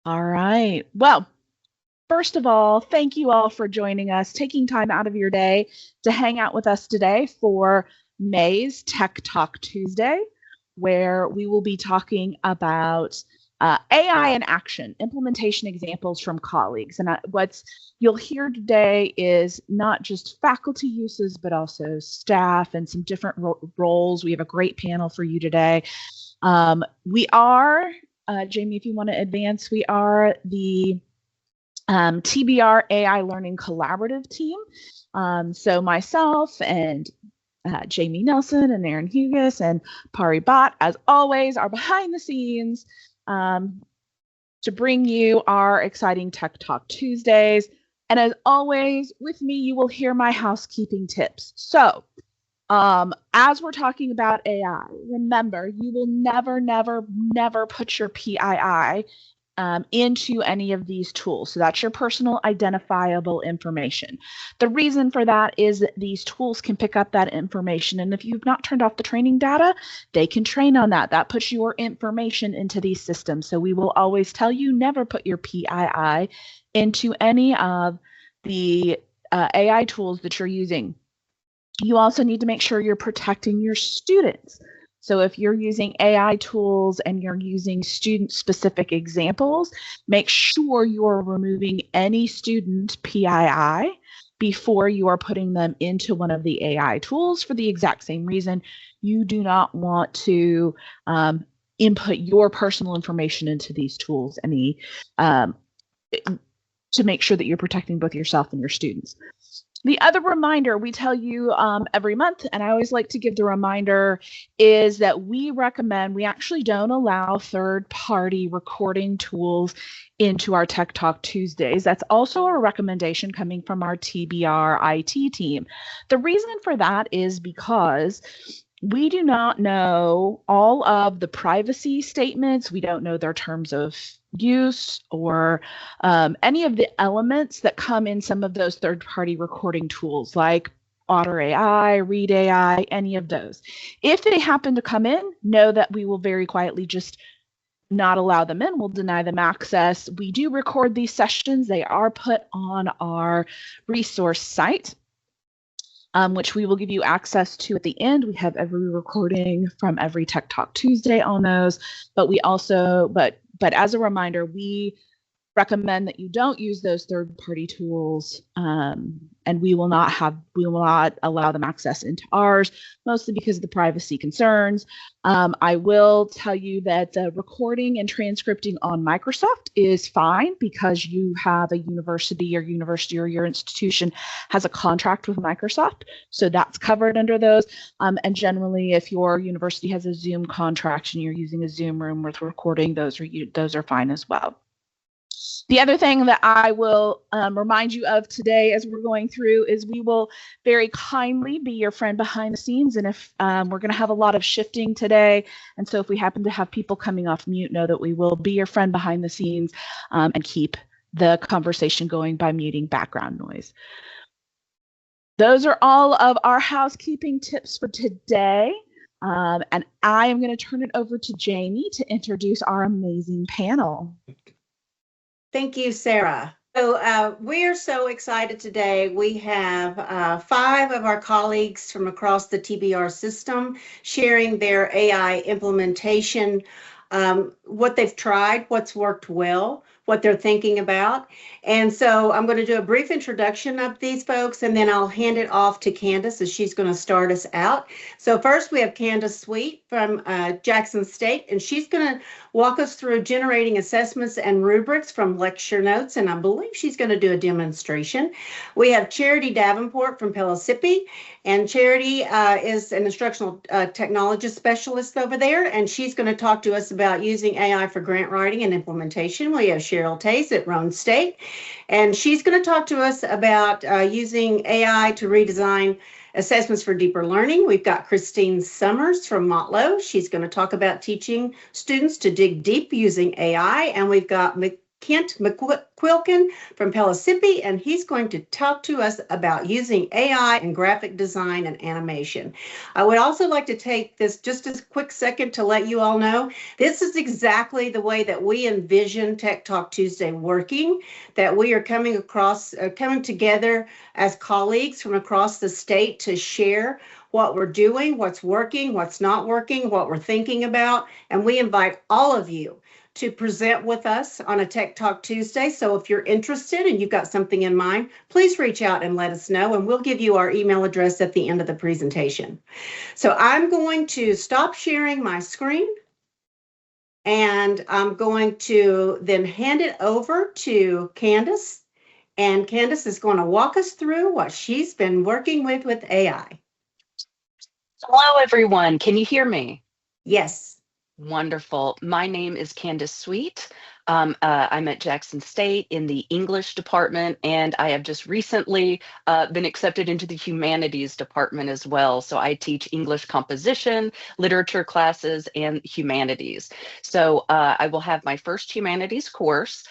All right. Well, first of all, thank you all for joining us, taking time out of your day to hang out with us today for May's Tech Talk Tuesday, where we will be talking about AI in action, implementation examples from colleagues. And what's you'll hear today is not just faculty uses, but also staff and some different roles. We have a great panel for you today. We are, Jamie, if you want to advance, we are the TBR AI Learning Collaborative team. So myself and Jamie Nelson and Aaron Hughes and Pari Bhatt, as always, are behind the scenes to bring you our exciting Tech Talk Tuesdays. And as always, with me, you will hear my housekeeping tips. So as we're talking about AI, remember, you will never put your PII into any of these tools. So that's your personal identifiable information. The reason for that is that these tools can pick up that information. And if you've not turned off the training data, they can train on that. That puts your information into these systems. So we will always tell you never put your PII into any of the AI tools that you're using. You also need to make sure you're protecting your students. So if you're using AI tools and you're using student-specific examples, make sure you're removing any student PII before you are putting them into one of the AI tools for the exact same reason. You do not want to input your personal information into these tools to make sure that you're protecting both yourself and your students. The other reminder we tell you every month, and I always like to give the reminder, is that we actually don't allow third-party recording tools into our Tech Talk Tuesdays. That's also a recommendation coming from our TBR IT team. The reason for that is because we do not know all of the privacy statements. We don't know their terms of use or any of the elements that come in some of those third-party recording tools like Otter AI, Read AI, any of those. If they happen to come in, know that we will very quietly just not allow them in. We'll deny them access. We do record these sessions. They are put on our resource site, which we will give you access to at the end. We have every recording from every Tech Talk Tuesday on those, but we also, but as a reminder, we recommend that you don't use those third-party tools, and we will not allow them access into ours, mostly because of the privacy concerns. I will tell you that the recording and transcripting on Microsoft is fine because you have a university or your institution has a contract with Microsoft, so that's covered under those. And generally, if your university has a Zoom contract and you're using a Zoom room with recording, those are fine as well. The other thing that I will remind you of today as we're going through is we will very kindly be your friend behind the scenes. And if we're going to have a lot of shifting today, and so if we happen to have people coming off mute, know that we will be your friend behind the scenes and keep the conversation going by muting background noise. Those are all of our housekeeping tips for today. And I am going to turn it over to Jamie to introduce our amazing panel. Thank you, Sarah. So we're so excited today. We have 5 of our colleagues from across the TBR system sharing their AI implementation, what they've tried, what's worked well, what they're thinking about. And so I'm going to do a brief introduction of these folks, and then I'll hand it off to Candace as she's going to start us out. So first we have Candace Sweet from Jackson State, and she's going to walk us through generating assessments and rubrics from lecture notes, and I believe she's going to do a demonstration. We have Charity Davenport from Pellissippi, and Charity is an instructional technologist specialist over there, and she's going to talk to us about using AI for grant writing and implementation. We have Cheryl Tace at Roane State, and she's going to talk to us about using AI to redesign assessments for deeper learning. We've got Christine Summers from Motlow. She's going to talk about teaching students to dig deep using AI. And we've got Kent McQuilkin from Pellissippi, and he's going to talk to us about using AI in graphic design and animation. I would also like to take this just a quick second to let you all know this is exactly the way that we envision Tech Talk Tuesday working, that we are coming together as colleagues from across the state to share what we're doing, what's working, what's not working, what we're thinking about, and we invite all of you to present with us on a Tech Talk Tuesday. So if you're interested and you've got something in mind, please reach out and let us know, and we'll give you our email address at the end of the presentation. So I'm going to stop sharing my screen, and I'm going to then hand it over to Candace, and Candace is going to walk us through what she's been working with AI. Hello, everyone. Can you hear me? Yes. Wonderful. My name is Candace Sweet. I'm at Jackson State in the English department, and I have just recently been accepted into the humanities department as well. So I teach English composition, literature classes, and humanities. So I will have my first humanities course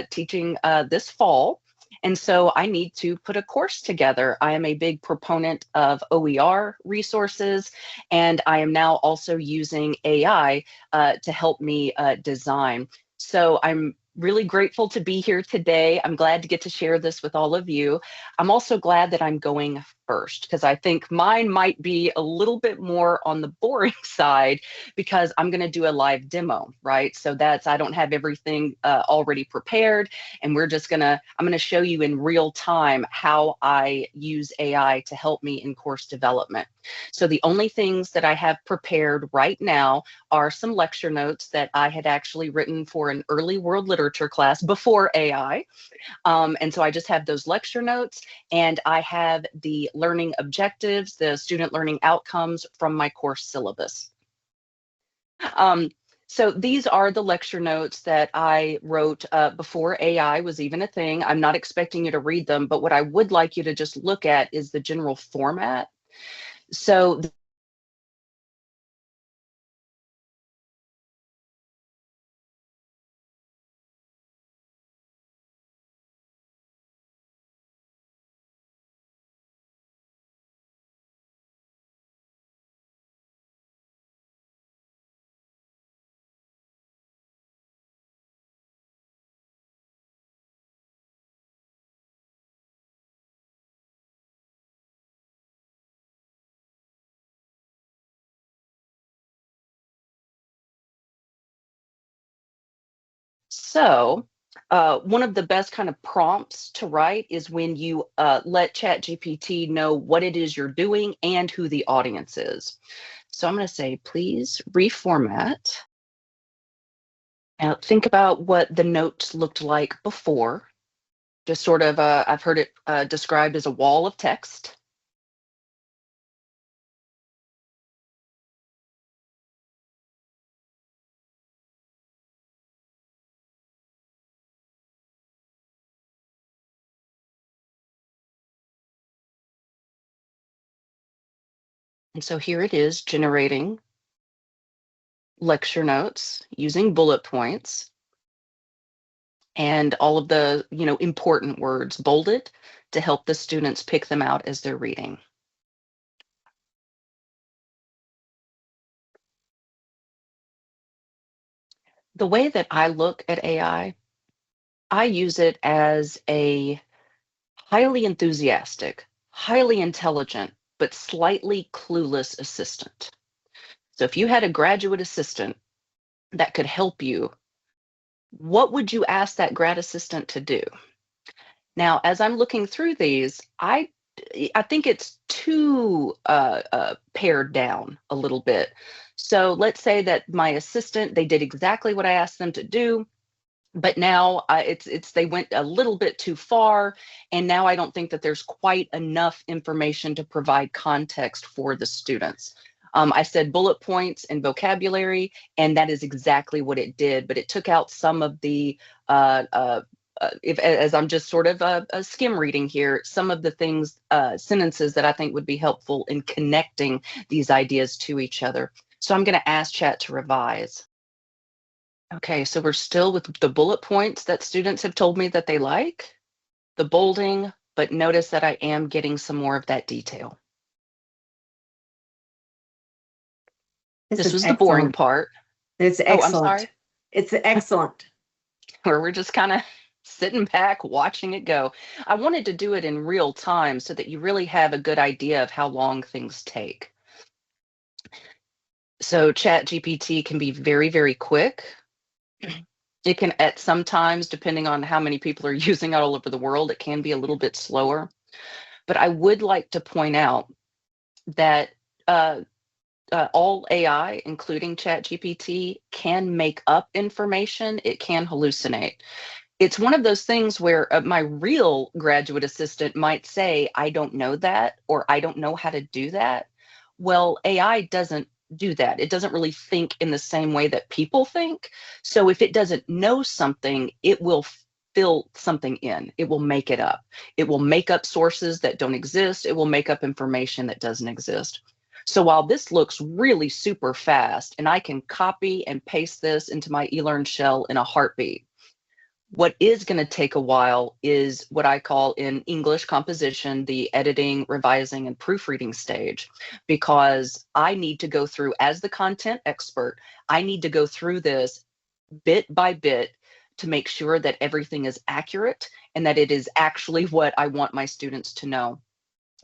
teaching this fall. And so I need to put a course together. I am a big proponent of OER resources, and I am now also using AI to help me design. So I'm really grateful to be here today. I'm glad to get to share this with all of you. I'm also glad that I'm going first because I think mine might be a little bit more on the boring side because I'm going to do a live demo, right? So I don't have everything already prepared, and I'm going to show you in real time how I use AI to help me in course development. So the only things that I have prepared right now are some lecture notes that I had actually written for an early world literature class before AI. And so I just have those lecture notes, and I have the learning objectives, the student learning outcomes from my course syllabus. So these are the lecture notes that I wrote before AI was even a thing. I'm not expecting you to read them, but what I would like you to just look at is the general format. So one of the best kind of prompts to write is when you let ChatGPT know what it is you're doing and who the audience is. So I'm going to say, please reformat. Now think about what the notes looked like before. Just sort of, I've heard it described as a wall of text. And so here it is generating lecture notes using bullet points and all of the important words bolded to help the students pick them out as they're reading. The way that I look at AI, I use it as a highly enthusiastic, highly intelligent, but slightly clueless assistant. So if you had a graduate assistant that could help you, what would you ask that grad assistant to do? Now, as I'm looking through these, I think it's too pared down a little bit. So let's say that my assistant, they did exactly what I asked them to do, but now they went a little bit too far, and now I don't think that there's quite enough information to provide context for the students. I said bullet points and vocabulary, and that is exactly what it did, but it took out some of the as I'm just sort of a skim reading here, some of the things, sentences that I think would be helpful in connecting these ideas to each other. So I'm going to ask Chat to revise. Okay, so we're still with the bullet points that students have told me that they like, the bolding, but notice that I am getting some more of that detail. This is was the boring excellent. part. It's Oh, I'm excellent. sorry. It's excellent. Where we're just kind of sitting back, watching it go. I wanted to do it in real time so that you really have a good idea of how long things take. So ChatGPT can be very, very quick. It can, at some times, depending on how many people are using it all over the world, it can be a little bit slower. But I would like to point out that all AI, including ChatGPT, can make up information. It can hallucinate. It's one of those things where my real graduate assistant might say, I don't know that, or I don't know how to do that. Well, AI doesn't do that. It doesn't really think in the same way that people think. So if it doesn't know something, it will fill something in. It will make it up. It will make up sources that don't exist. It will make up information that doesn't exist. So while this looks really super fast, and I can copy and paste this into my eLearn shell in a heartbeat, what is going to take a while is what I call in English composition, the editing, revising, and proofreading stage, because I need to go through, as the content expert, I need to go through this bit by bit to make sure that everything is accurate and that it is actually what I want my students to know.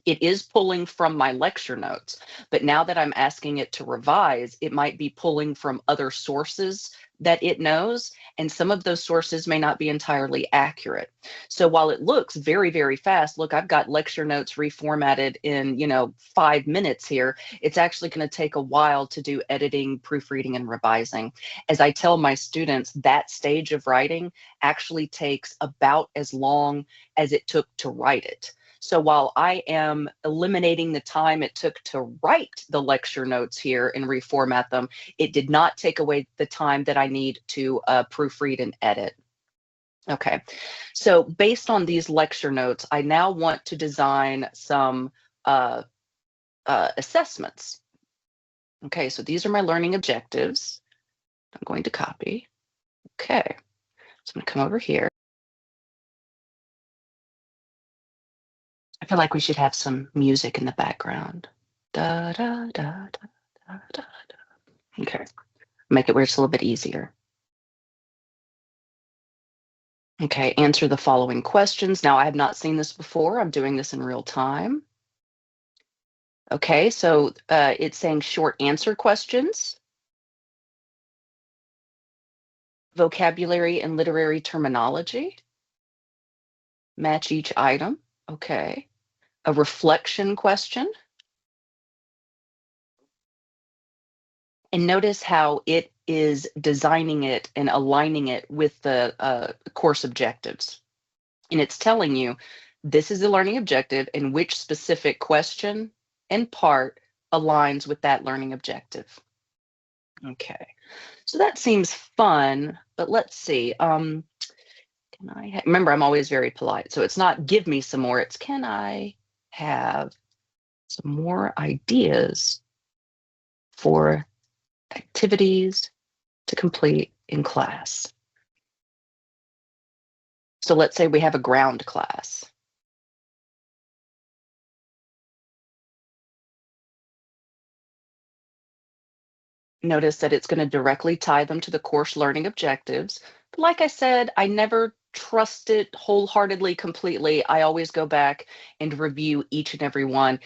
It is pulling from my lecture notes, but now that I'm asking it to revise, it might be pulling from other sources that it knows, and some of those sources may not be entirely accurate. So while it looks very, very fast, look, I've got lecture notes reformatted in, 5 minutes here. It's actually going to take a while to do editing, proofreading, and revising. As I tell my students, that stage of writing actually takes about as long as it took to write it. So while I am eliminating the time it took to write the lecture notes here and reformat them, it did not take away the time that I need to proofread and edit. Okay, so based on these lecture notes, I now want to design some assessments. Okay, so these are my learning objectives. I'm going to copy. Okay, so I'm going to come over here. I feel like we should have some music in the background. Da, da, da, da, da, da, da. Okay, make it where it's a little bit easier. Okay, answer the following questions. Now, I have not seen this before. I'm doing this in real time. Okay, so it's saying short answer questions, vocabulary and literary terminology, match each item. Okay, a reflection question. And notice how it is designing it and aligning it with the course objectives. And it's telling you, this is the learning objective and which specific question and part aligns with that learning objective. Okay, so that seems fun, but let's see. Can I remember, I'm always very polite. So it's not give me some more, it's can I have some more ideas for activities to complete in class. So let's say we have a ground class. Notice that it's going to directly tie them to the course learning objectives. But like I said, I never trust it wholeheartedly, completely. I always go back and review each and every one.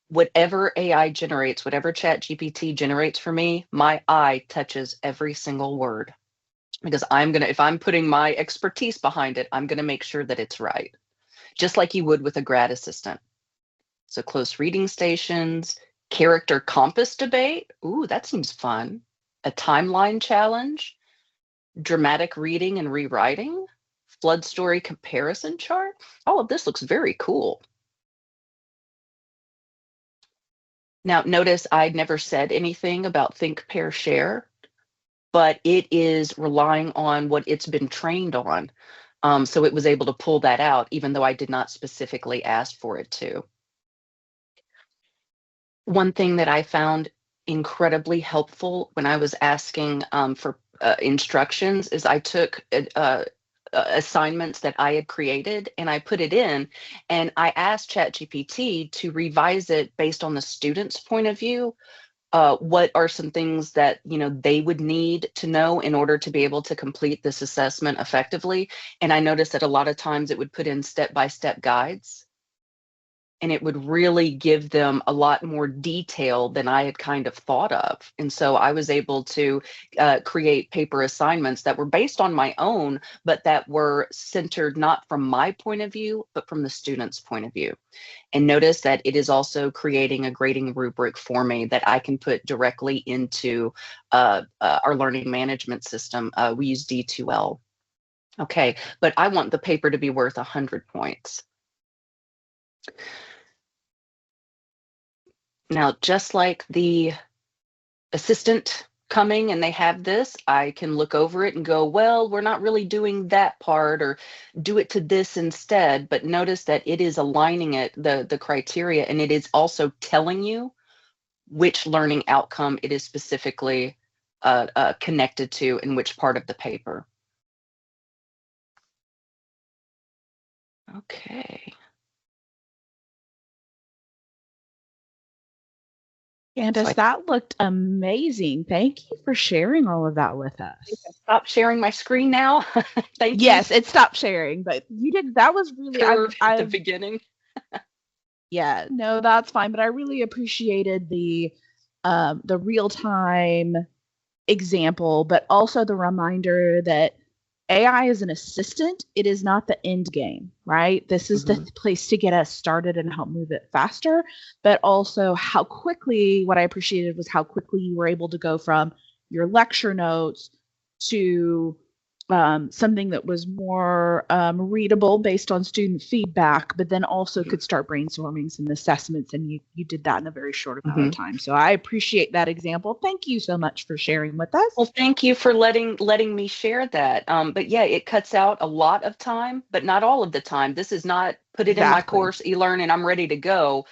Whatever AI generates, whatever ChatGPT generates for me, my eye touches every single word. Because if I'm putting my expertise behind it, I'm gonna make sure that it's right. Just like you would with a grad assistant. So close reading stations, character compass debate. Ooh, that seems fun. A timeline challenge, dramatic reading and rewriting, flood story comparison chart. All of this looks very cool. Now, notice I never said anything about think, pair, share, but it is relying on what it's been trained on. So it was able to pull that out, even though I did not specifically ask for it to. One thing that I found incredibly helpful when I was asking for instructions is I took assignments that I had created and I put it in, and I asked ChatGPT to revise it based on the student's point of view. What are some things that they would need to know in order to be able to complete this assessment effectively? And I noticed that a lot of times it would put in step-by-step guides, and it would really give them a lot more detail than I had kind of thought of. And so I was able to create paper assignments that were based on my own, but that were centered not from my point of view, but from the student's point of view. And notice that it is also creating a grading rubric for me that I can put directly into our learning management system. We use D2L. Okay, but I want the paper to be worth 100 points. Now, just like the assistant coming and they have this, I can look over it and go, well, we're not really doing that part, or do it to this instead. But notice that it is aligning it, the criteria, and it is also telling you which learning outcome it is specifically connected to in which part of the paper. Okay. Candace, that looked amazing. Thank you for sharing all of that with us. Stop sharing my screen now. Thank you. Yes, it stopped sharing, but you did. That was really at the beginning. Yeah, no, that's fine. But I really appreciated the real-time example, but also the reminder that AI is an assistant. It is not the end game, right? This is the place to get us started and help move it faster, but also how quickly, what I appreciated was how quickly you were able to go from your lecture notes to something that was more readable based on student feedback, but then also could start brainstorming some assessments, and you did that in a very short amount of time. So I appreciate that example. Thank you so much for sharing with us. Well, thank you for letting me share that. But yeah, it cuts out a lot of time, but not all of the time. This is not put it in my course, eLearn, and I'm ready to go.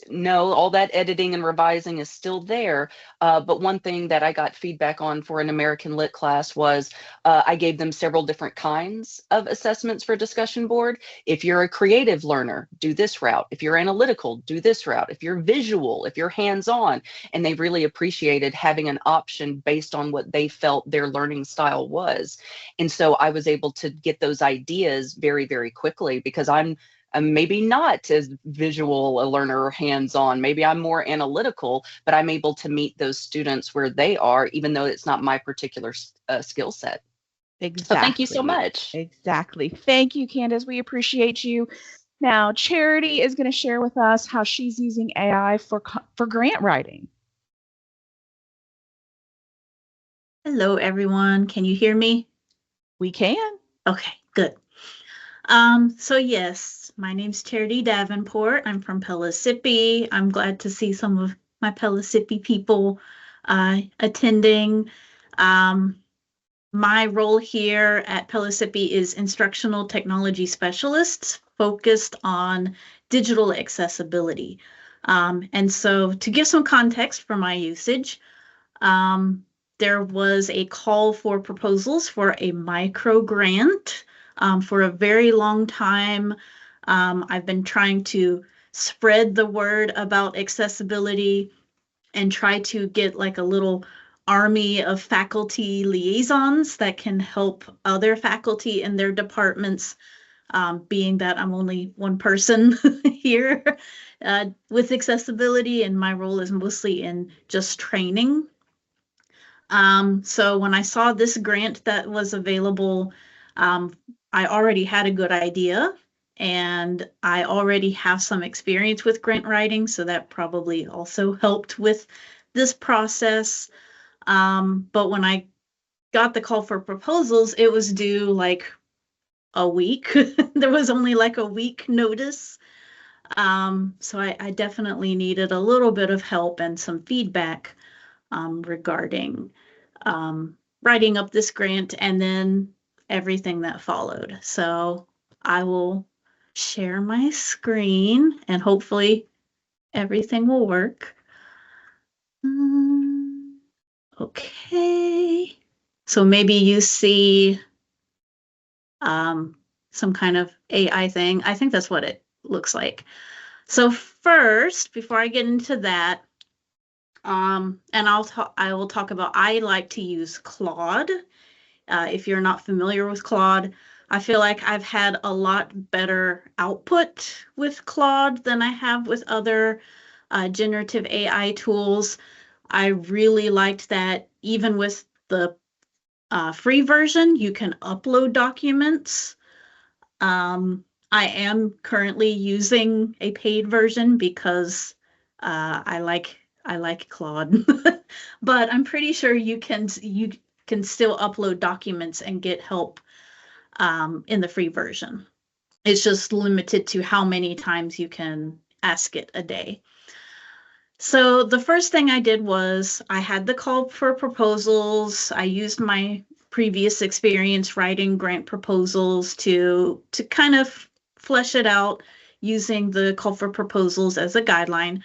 No, all that editing and revising is still there. But one thing that I got feedback on for an American Lit class was I gave them several different kinds of assessments for discussion board. If you're a creative learner, do this route. If you're analytical, do this route. If you're visual, if you're hands-on, and they really appreciated having an option based on what they felt their learning style was. And so I was able to get those ideas very, very quickly, because I'm maybe not as visual a learner or hands-on. Maybe I'm more analytical, but I'm able to meet those students where they are, even though it's not my particular skill set. Exactly. So thank you so much. Exactly. Thank you, Candace. We appreciate you. Now, Charity is going to share with us how she's using AI for grant writing. Hello, everyone. Can you hear me? We can. Okay, good. So yes, my name's Charity Davenport. I'm from Pellissippi. I'm glad to see some of my Pellissippi people attending. My role here at Pellissippi is instructional technology specialist focused on digital accessibility. And so to give some context for my usage, there was a call for proposals for a micro grant. For a very long time, I've been trying to spread the word about accessibility and try to get like a little army of faculty liaisons that can help other faculty in their departments, being that I'm only one person here with accessibility, and my role is mostly in just training. So when I saw this grant that was available, I already had a good idea, and I already have some experience with grant writing, so that probably also helped with this process. But when I got the call for proposals, it was due like a week. There was only like a week notice. So I definitely needed a little bit of help and some feedback regarding writing up this grant and then everything that followed. So I will share my screen and hopefully everything will work. Okay. So maybe you see some kind of AI thing. I think that's what it looks like. So first, before I get into that, and I will talk about, I like to use Claude. If you're not familiar with Claude, I feel like I've had a lot better output with Claude than I have with other generative AI tools. I really liked that even with the free version, you can upload documents. I am currently using a paid version because I like Claude, but I'm pretty sure you can still upload documents and get help in the free version. It's just limited to how many times you can ask it a day. So the first thing I did was I had the call for proposals. I used my previous experience writing grant proposals to kind of flesh it out using the call for proposals as a guideline.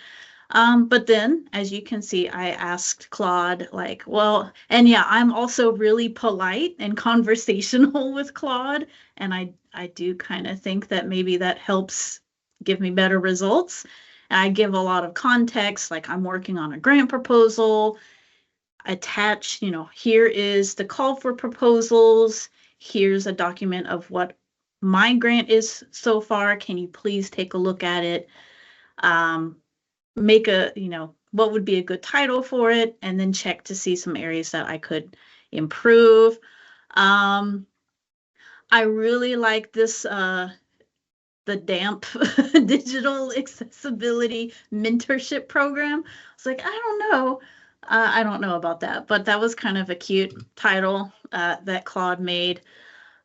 But then, as you can see, I asked Claude, like, well, and yeah, I'm also really polite and conversational with Claude. And I do kind of think that maybe that helps give me better results. And I give a lot of context, like I'm working on a grant proposal, attach, here is the call for proposals. Here's a document of what my grant is so far. Can you please take a look at it? Make a, what would be a good title for it, and then check to see some areas that I could improve. I really like this, the DAMP Digital Accessibility Mentorship Program. I was like, I don't know about that, but that was kind of a cute title that Claude made.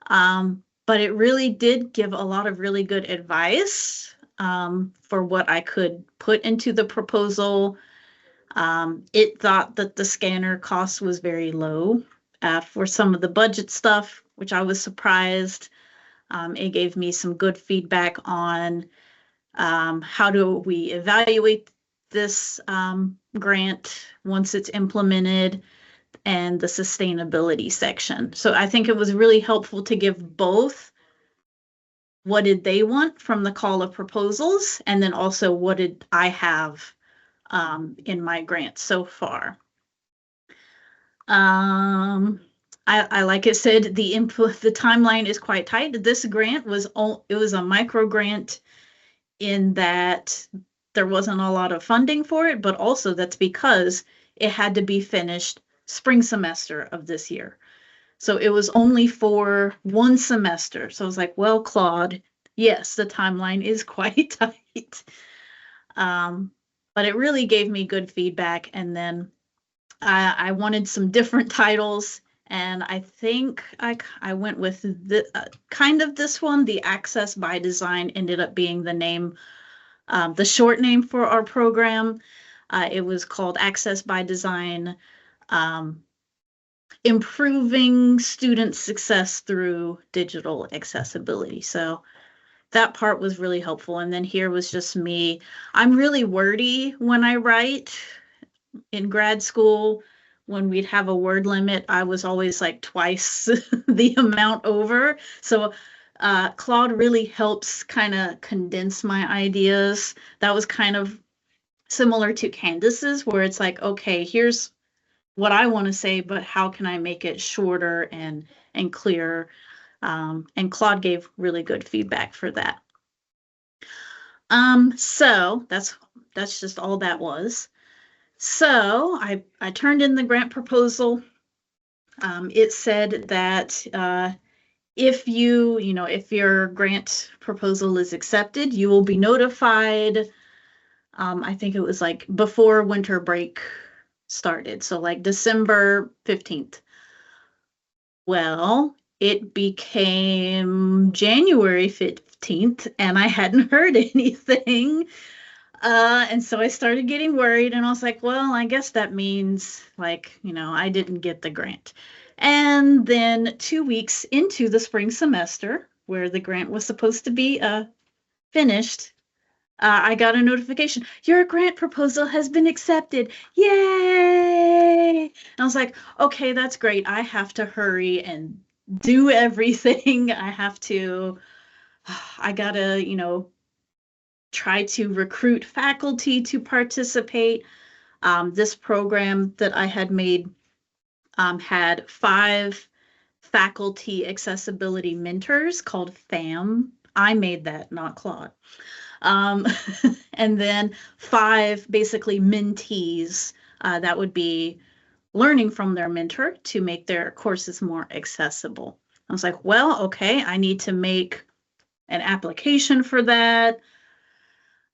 But it really did give a lot of really good advice for what I could put into the proposal. It thought that the scanner cost was very low for some of the budget stuff, which I was surprised. It gave me some good feedback on how do we evaluate this grant once it's implemented, and the sustainability section. So I think it was really helpful to give both what did they want from the call of proposals, and then also what did I have in my grant so far. I like it said, the timeline is quite tight. This grant was a micro grant in that there wasn't a lot of funding for it, but also that's because it had to be finished spring semester of this year. So it was only for one semester. So I was like, well, Claude, yes, the timeline is quite tight. But it really gave me good feedback. And then I wanted some different titles. And I think I went with kind of this one. The Access by Design ended up being the name, the short name for our program. It was called Access by Design, Improving Student Success Through Digital Accessibility. So that part was really helpful. And then here was just me. I'm really wordy when I write. In grad school, when we'd have a word limit, I was always like twice the amount over. So Claude really helps kind of condense my ideas. That was kind of similar to Candace's, where it's like, okay, here's what I want to say, but how can I make it shorter and clearer? And Claude gave really good feedback for that. So that's just all that was. So I turned in the grant proposal. It said that if if your grant proposal is accepted, you will be notified. I think it was like before winter break started, so like December 15th. Well, it became January 15th and I hadn't heard anything. And so I started getting worried, and I was like, well, I guess that means like, I didn't get the grant. And then 2 weeks into the spring semester, where the grant was supposed to be finished, I got a notification. Your grant proposal has been accepted. Yay! yay. And I was like, okay, that's great. I have to hurry and do everything. I gotta, try to recruit faculty to participate. This program that I had made had 5 faculty accessibility mentors called FAM. I made that, not Claude. And then 5 basically mentees that would be learning from their mentor to make their courses more accessible. I was like, well, okay, I need to make an application for that.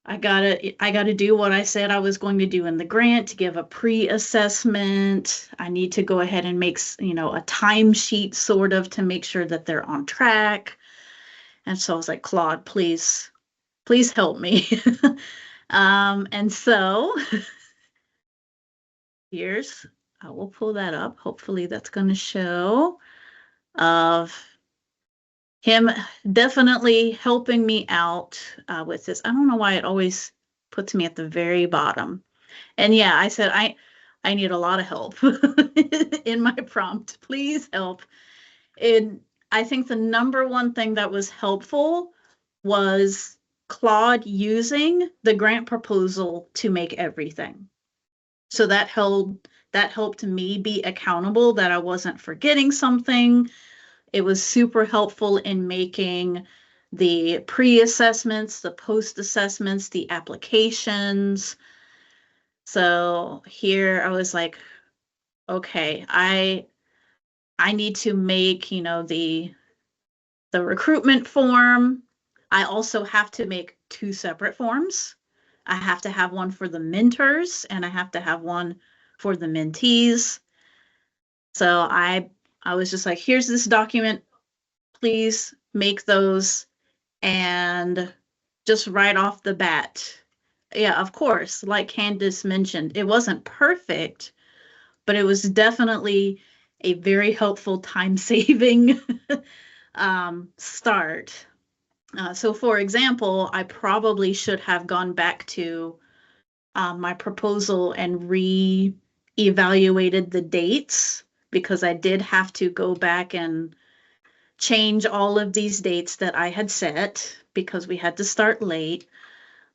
I gotta do what I said I was going to do in the grant to give a pre-assessment. I need to go ahead and make, a timesheet sort of to make sure that they're on track. And so I was like, Claude, please help me. And so I will pull that up. Hopefully that's going to show of him definitely helping me out with this. I don't know why it always puts me at the very bottom. And yeah, I said, I need a lot of help in my prompt. Please help. And I think the number one thing that was helpful was Claude using the grant proposal to make everything. So that helped me be accountable that I wasn't forgetting something. It was super helpful in making the pre-assessments, the post-assessments, the applications. So here I was like, okay, I need to make, the recruitment form. I also have to make 2 separate forms. I have to have one for the mentors and I have to have one for the mentees. So I was just like, here's this document, please make those. And just right off the bat, yeah, of course, like Candace mentioned, it wasn't perfect, but it was definitely a very helpful time-saving start. So for example, I probably should have gone back to my proposal and re-evaluated the dates, because I did have to go back and change all of these dates that I had set because we had to start late.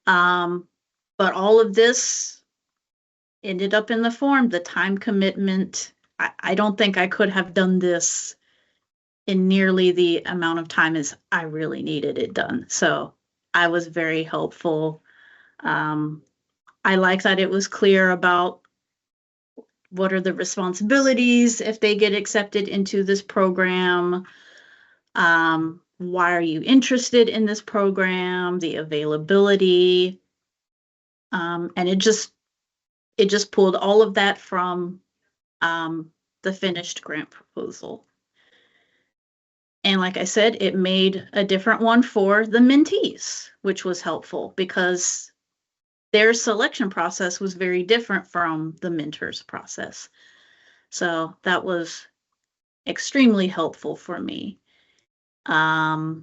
But all of this ended up in the form, the time commitment. I don't think I could have done this in nearly the amount of time as I really needed it done. So I was very helpful. I like that it was clear about what are the responsibilities if they get accepted into this program. Why are you interested in this program? The availability. And it just pulled all of that from the finished grant proposal. And like I said, it made a different one for the mentees, which was helpful because their selection process was very different from the mentors process. So that was extremely helpful for me. I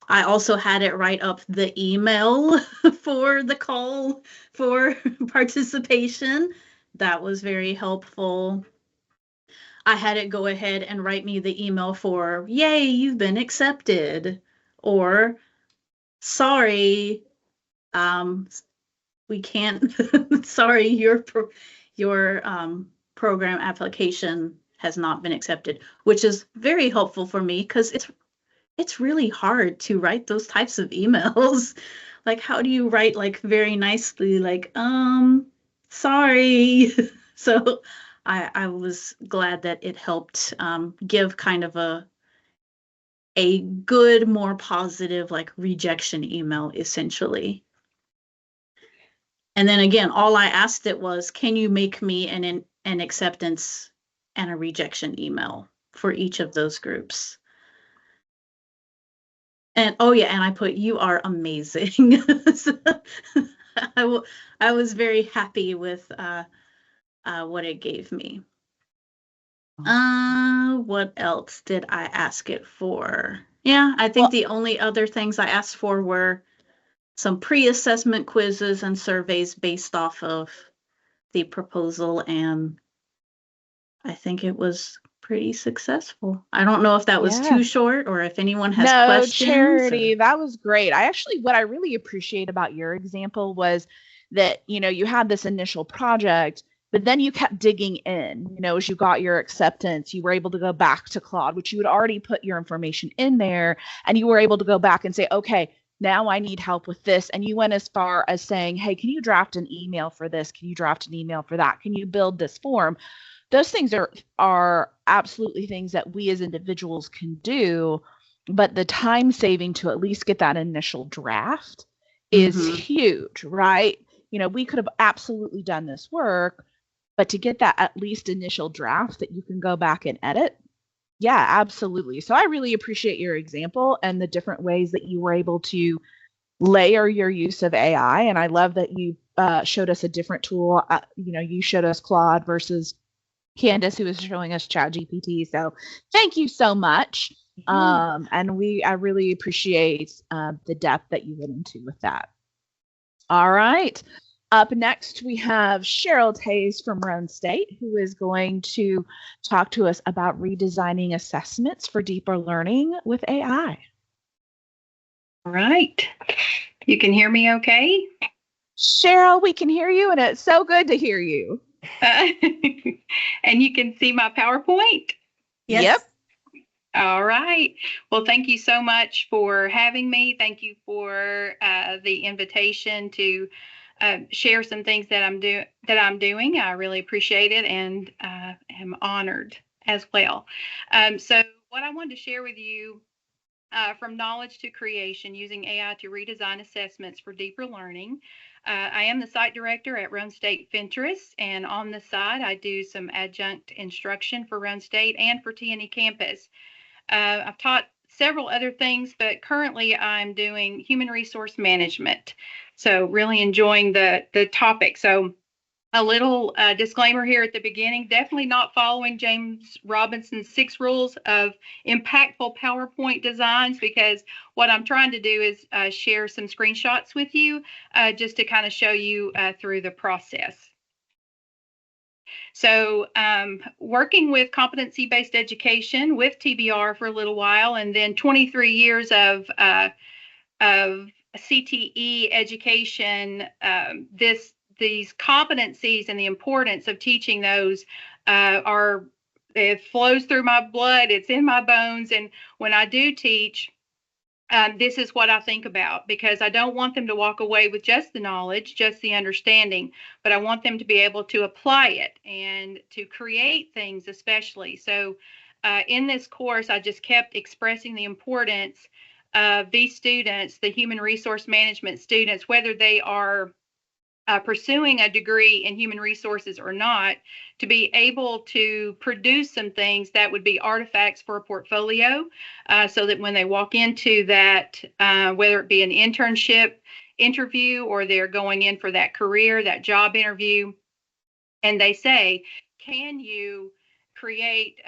also had it write up the email for the call for participation. That was very helpful. I had it go ahead and write me the email for, yay, you've been accepted, or sorry, we can't, sorry, your program application has not been accepted, which is very helpful for me because it's really hard to write those types of emails. Like, how do you write like very nicely, like, sorry. So I was glad that it helped give kind of a good, more positive, like rejection email, essentially. And then again, all I asked it was, can you make me an acceptance and a rejection email for each of those groups? And oh yeah, and I put, you are amazing. So, I was very happy with what it gave me. What else did I ask it for? Yeah, I think the only other things I asked for were some pre-assessment quizzes and surveys based off of the proposal and I think it was pretty successful. I don't know if that was Yeah. too short or if anyone has No, questions. Charity, that was great. What I really appreciate about your example was that, you had this initial project, but then you kept digging in, as you got your acceptance, you were able to go back to Claude, which you had already put your information in there, and you were able to go back and say, okay, now I need help with this. And you went as far as saying, hey, can you draft an email for this? Can you draft an email for that? Can you build this form? Those things are absolutely things that we as individuals can do, but the time saving to at least get that initial draft is huge, right? We could have absolutely done this work, but to get that at least initial draft that you can go back and edit, yeah, absolutely. So I really appreciate your example and the different ways that you were able to layer your use of AI. And I love that you showed us a different tool. You showed us Claude versus Candace, who was showing us ChatGPT. So thank you so much. And I really appreciate the depth that you went into with that. All right. Up next, we have Cheryl Tays from Roane State, who is going to talk to us about redesigning assessments for deeper learning with AI. All right. You can hear me okay? Cheryl, we can hear you, and it's so good to hear you. And you can see my PowerPoint? Yes. Yep. All right. Well, thank you so much for having me. Thank you for the invitation to share some things that I'm doing. I really appreciate it and am honored as well. So what I wanted to share with you, from knowledge to creation, using AI to redesign assessments for deeper learning. I am the site director at Roane State Fentress, and on the side, I do some adjunct instruction for Roane State and for T&E Campus. I've taught several other things, but currently I'm doing human resource management. So really enjoying the topic. So a little disclaimer here at the beginning, definitely not following James Robinson's 6 rules of impactful PowerPoint designs, because what I'm trying to do is share some screenshots with you just to kind of show you through the process. So working with competency-based education with TBR for a little while, and then 23 years of CTE education, these competencies and the importance of teaching those it flows through my blood, it's in my bones. And when I do teach, this is what I think about, because I don't want them to walk away with just the knowledge, just the understanding, but I want them to be able to apply it and to create things, especially. So in this course, I just kept expressing the importance of these students, the human resource management students, whether they are pursuing a degree in human resources or not, to be able to produce some things that would be artifacts for a portfolio, so that when they walk into that, whether it be an internship interview or they're going in for that career, that job interview, and they say, can you create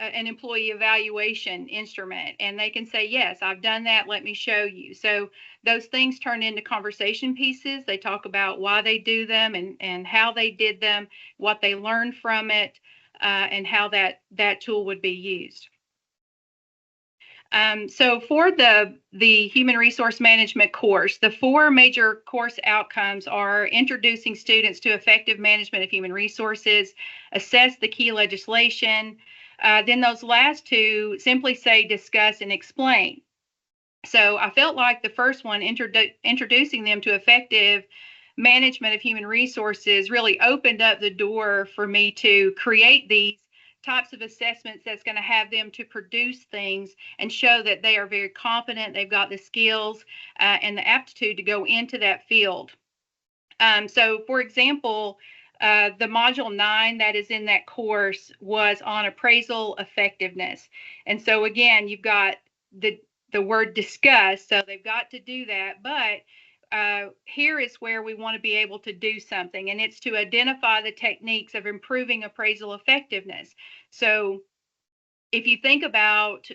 an employee evaluation instrument? And they can say, yes, I've done that. Let me show you. So those things turn into conversation pieces. They talk about why they do them and how they did them, what they learned from it, and how that tool would be used. So for the human resource management course, the 4 major course outcomes are introducing students to effective management of human resources, assess the key legislation. Then those last 2 simply say discuss and explain. So I felt like the first one, introducing them to effective management of human resources, really opened up the door for me to create these types of assessments that's going to have them to produce things and show that they are very competent, they've got the skills and the aptitude to go into that field. So for example, the module 9 that is in that course was on appraisal effectiveness. And so again, you've got the word discuss, so they've got to do that, but here is where we want to be able to do something, and it's to identify the techniques of improving appraisal effectiveness. So if you think about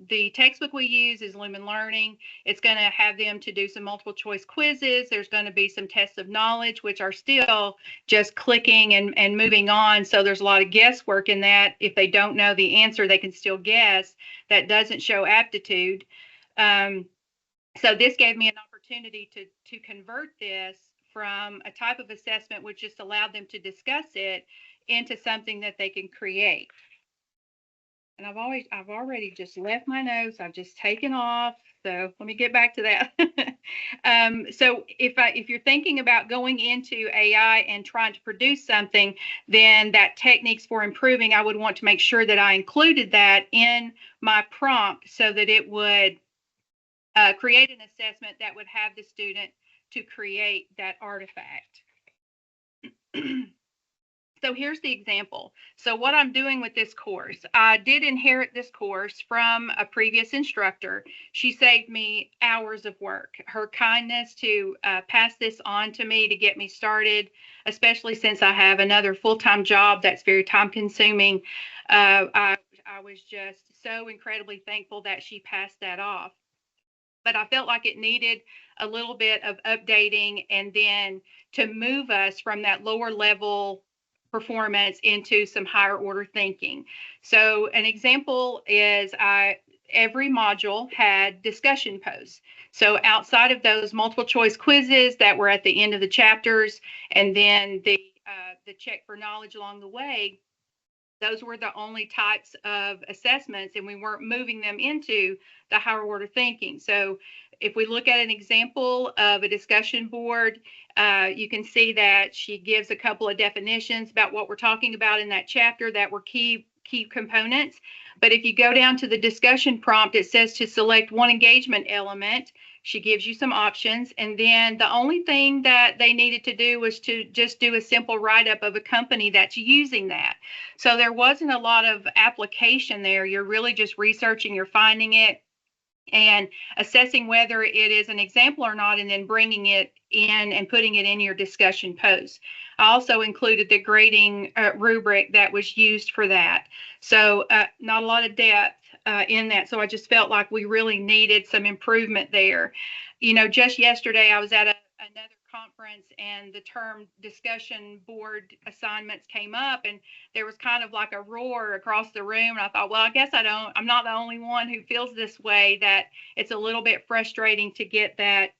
the textbook we use is Lumen Learning. It's going to have them to do some multiple choice quizzes. There's going to be some tests of knowledge, which are still just clicking and moving on. So there's a lot of guesswork in that. If they don't know the answer, they can still guess. That doesn't show aptitude. So this gave me an opportunity to convert this from a type of assessment which just allowed them to discuss it into something that they can create. And I've already just left my notes. I've just taken off. So let me get back to that. So if you're thinking about going into AI and trying to produce something, then that techniques for improving, I would want to make sure that I included that in my prompt so that it would create an assessment that would have the student to create that artifact. So here's the example. So what I'm doing with this course, I did inherit this course from a previous instructor. She saved me hours of work. Her kindness to pass this on to me to get me started, especially since I have another full-time job that's very time-consuming. I was just so incredibly thankful that she passed that off. But I felt like it needed a little bit of updating and then to move us from that lower level performance into some higher order thinking. So an example is every module had discussion posts. So outside of those multiple choice quizzes that were at the end of the chapters, and then the check for knowledge along the way, those were the only types of assessments, and we weren't moving them into the higher order thinking. So if we look at an example of a discussion board, you can see that she gives a couple of definitions about what we're talking about in that chapter that were key components. But if you go down to the discussion prompt, it says to select one engagement element. She gives you some options. And then the only thing that they needed to do was to just do a simple write-up of a company that's using that. So there wasn't a lot of application there. You're really just researching, you're finding it and assessing whether it is an example or not, and then bringing it in and putting it in your discussion post. I also included the grading rubric that was used for that. So not a lot of depth in that. So I just felt like we really needed some improvement there. You know, just yesterday I was at another conference and the term discussion board assignments came up, and there was kind of like a roar across the room. And I thought, well, I guess I'm not the only one who feels this way, that it's a little bit frustrating to get that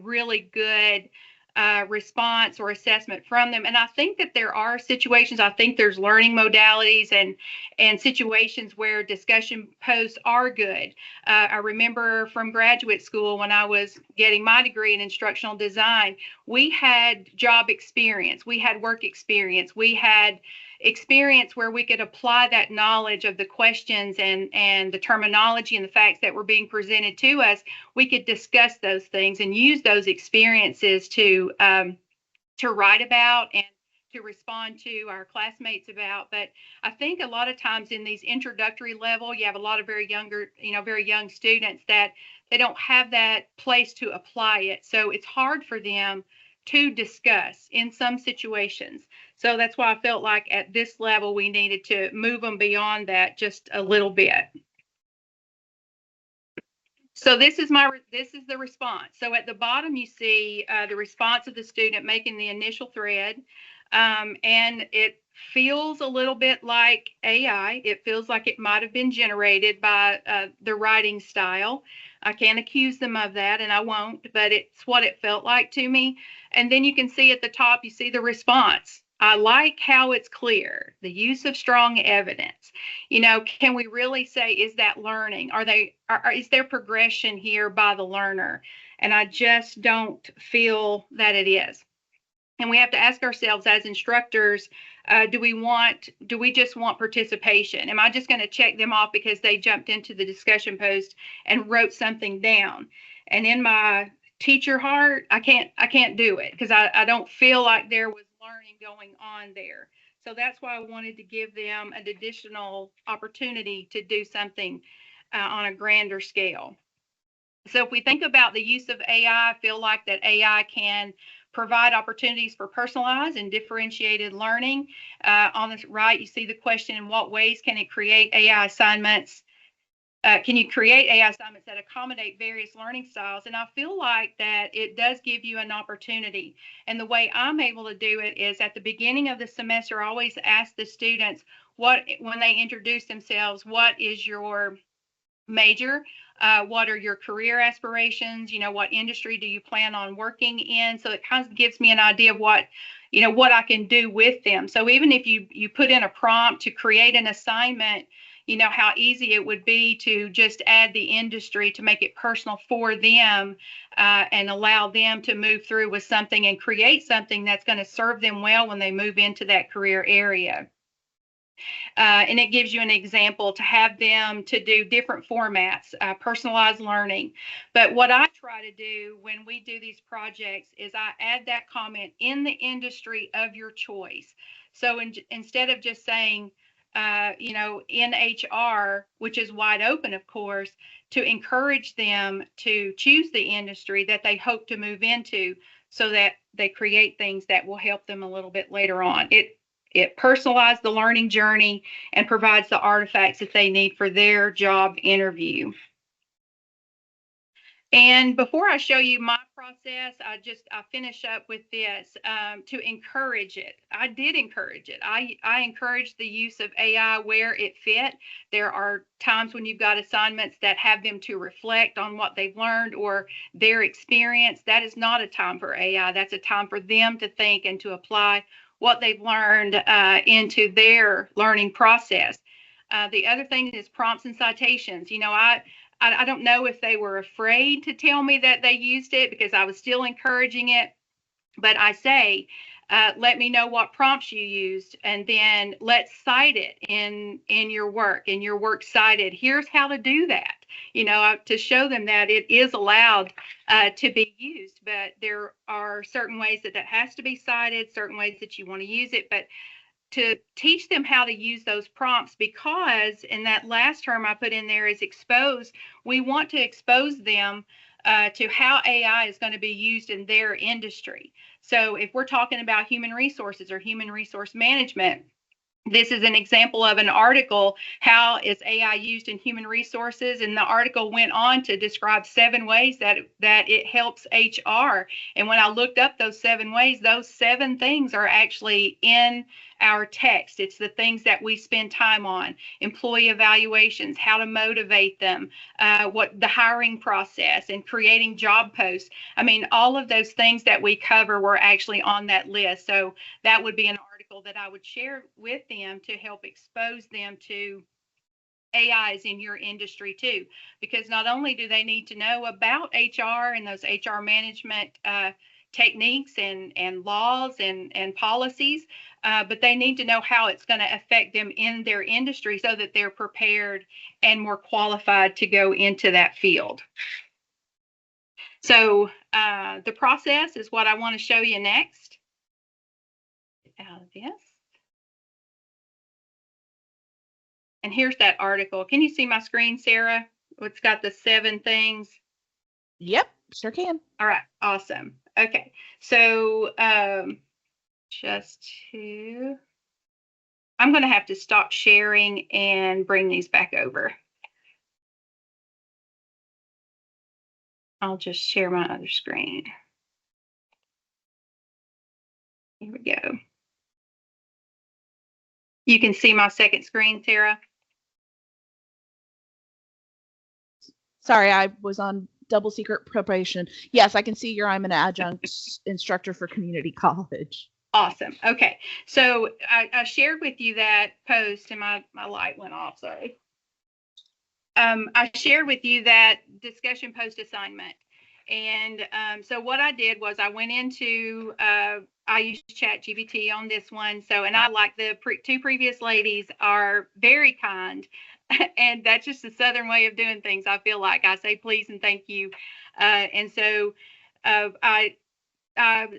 really good response or assessment from them. And I think that there are situations, I think there's learning modalities and situations where discussion posts are good. I remember from graduate school when I was getting my degree in instructional design, we had job experience, we had work experience, we had experience where we could apply that knowledge of the questions and the terminology and the facts that were being presented to us. We could discuss those things and use those experiences to write about and to respond to our classmates about. But I think a lot of times in these introductory level, you have a lot of very young students that they don't have that place to apply it. So it's hard for them to discuss in some situations. So that's why I felt like at this level, we needed to move them beyond that just a little bit. So this is the response. So at the bottom, you see the response of the student making the initial thread. And it feels a little bit like AI. It feels like it might have been generated by the writing style. I can't accuse them of that, and I won't, but it's what it felt like to me. And then you can see at the top, you see the response. I like how it's clear, the use of strong evidence. You know, can we really say, is that learning? Is there progression here by the learner? And I just don't feel that it is. And we have to ask ourselves as instructors, do we just want participation? Am I just going to check them off because they jumped into the discussion post and wrote something down? And in my teacher heart, I can't do it because I don't feel like there was learning going on there. So that's why I wanted to give them an additional opportunity to do something on a grander scale. So if we think about the use of AI, I feel like that AI can provide opportunities for personalized and differentiated learning. On the right, you see the question, in what ways can it create AI assignments? Can you create AI assignments that accommodate various learning styles? And I feel like that it does give you an opportunity. And the way I'm able to do it is at the beginning of the semester, I always ask the students when they introduce themselves, what is your major? What are your career aspirations? What industry do you plan on working in? So it kind of gives me an idea of what I can do with them. So even if you put in a prompt to create an assignment, how easy it would be to just add the industry to make it personal for them, and allow them to move through with something and create something that's going to serve them well when they move into that career area. And it gives you an example to have them to do different formats, personalized learning. But what I try to do when we do these projects is I add that comment in the industry of your choice. So instead of just saying, in HR, which is wide open, of course, to encourage them to choose the industry that they hope to move into so that they create things that will help them a little bit later on. It personalizes the learning journey and provides the artifacts that they need for their job interview. And before I show you my process, I finish up with this to encourage it. I did encourage it. I encourage the use of AI where it fit. There are times when you've got assignments that have them to reflect on what they've learned or their experience. That is not a time for AI. That's a time for them to think and to apply what they've learned into their learning process. The other thing is prompts and citations. I don't know if they were afraid to tell me that they used it because I was still encouraging it, but I say, let me know what prompts you used, and then let's cite it in your work cited. Here's how to do that, to show them that it is allowed to be used, but there are certain ways that has to be cited, certain ways that you want to use it, but to teach them how to use those prompts, because in that last term I put in there is expose. We want to expose them to how AI is going to be used in their industry. So if we're talking about human resources or human resource management, this is an example of an article, how is AI used in human resources? And the article went on to describe 7 ways that it helps HR. And when I looked up those 7 ways, those 7 things are actually in our text. It's the things that we spend time on: employee evaluations, how to motivate them, what the hiring process, and creating job posts. I mean, all of those things that we cover were actually on that list. So that would be an article that I would share with them to help expose them to AIs in your industry too, because not only do they need to know about HR and those HR management techniques and laws and policies, but they need to know how it's going to affect them in their industry so that they're prepared and more qualified to go into that field. So the process is what I want to show you next. Out of this. And here's that article. Can you see my screen, Sarah? It's got the 7 things. Yep, sure can. All right, awesome. Okay, so I'm going to have to stop sharing and bring these back over. I'll just share my other screen. Here we go. You can see my second screen, Sarah. Sorry, I was on double secret preparation. Yes, I can see I'm an adjunct instructor for community college. Awesome. Okay. So I shared with you that post, and my light went off, sorry. I shared with you that discussion post assignment. And so what I did was I went into, I used ChatGPT on this one. So, and I like the 2 previous ladies are very kind. And that's just the Southern way of doing things. I feel like I say please and thank you. And so I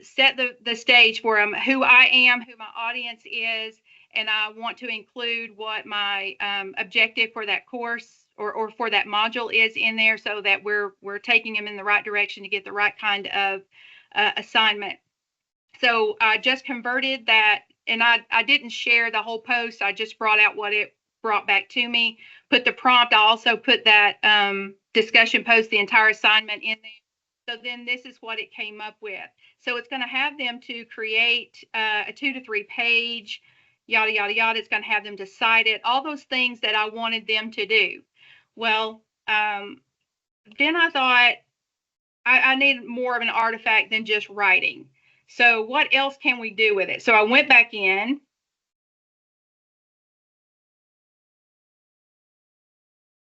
set the stage for them, who I am, who my audience is, and I want to include what my objective for that course or for that module is in there, so that we're taking them in the right direction to get the right kind of assignment. So I just converted that, and I didn't share the whole post. I just brought out what it brought back to me. Put the prompt. I also put that discussion post, the entire assignment in there. So then this is what it came up with. So it's going to have them to create a 2 to 3 page, yada, yada, yada. It's going to have them to cite it, all those things that I wanted them to do. Well, then I thought I needed more of an artifact than just writing. So what else can we do with it? So I went back in.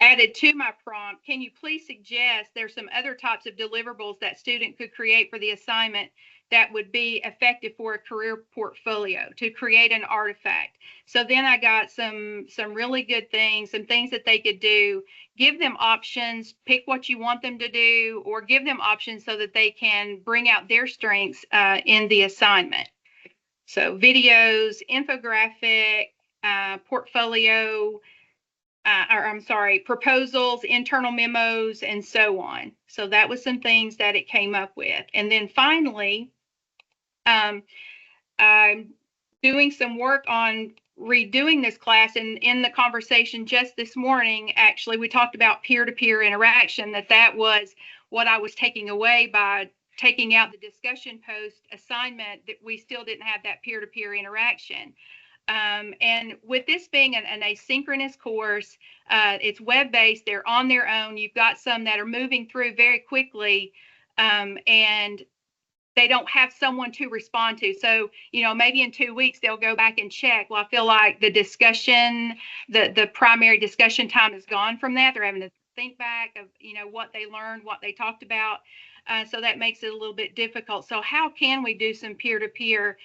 Added to my prompt, can you please suggest there's some other types of deliverables that student could create for the assignment that would be effective for a career portfolio to create an artifact? So then I got some really good things, some things that they could do. Give them options, pick what you want them to do, or give them options so that they can bring out their strengths in the assignment. So videos, infographic, portfolio, proposals, internal memos, and so on. So that was some things that it came up with. And then finally, I'm doing some work on redoing this class. And in the conversation just this morning, actually, we talked about peer-to-peer interaction, that was what I was taking away by taking out the discussion post assignment, that we still didn't have that peer-to-peer interaction. And with this being an asynchronous course, it's web-based, they're on their own. You've got some that are moving through very quickly, and they don't have someone to respond to. So, maybe in 2 weeks, they'll go back and check. Well, I feel like the discussion, the primary discussion time is gone from that. They're having to think back of, what they learned, what they talked about. So that makes it a little bit difficult. So how can we do some peer-to-peer?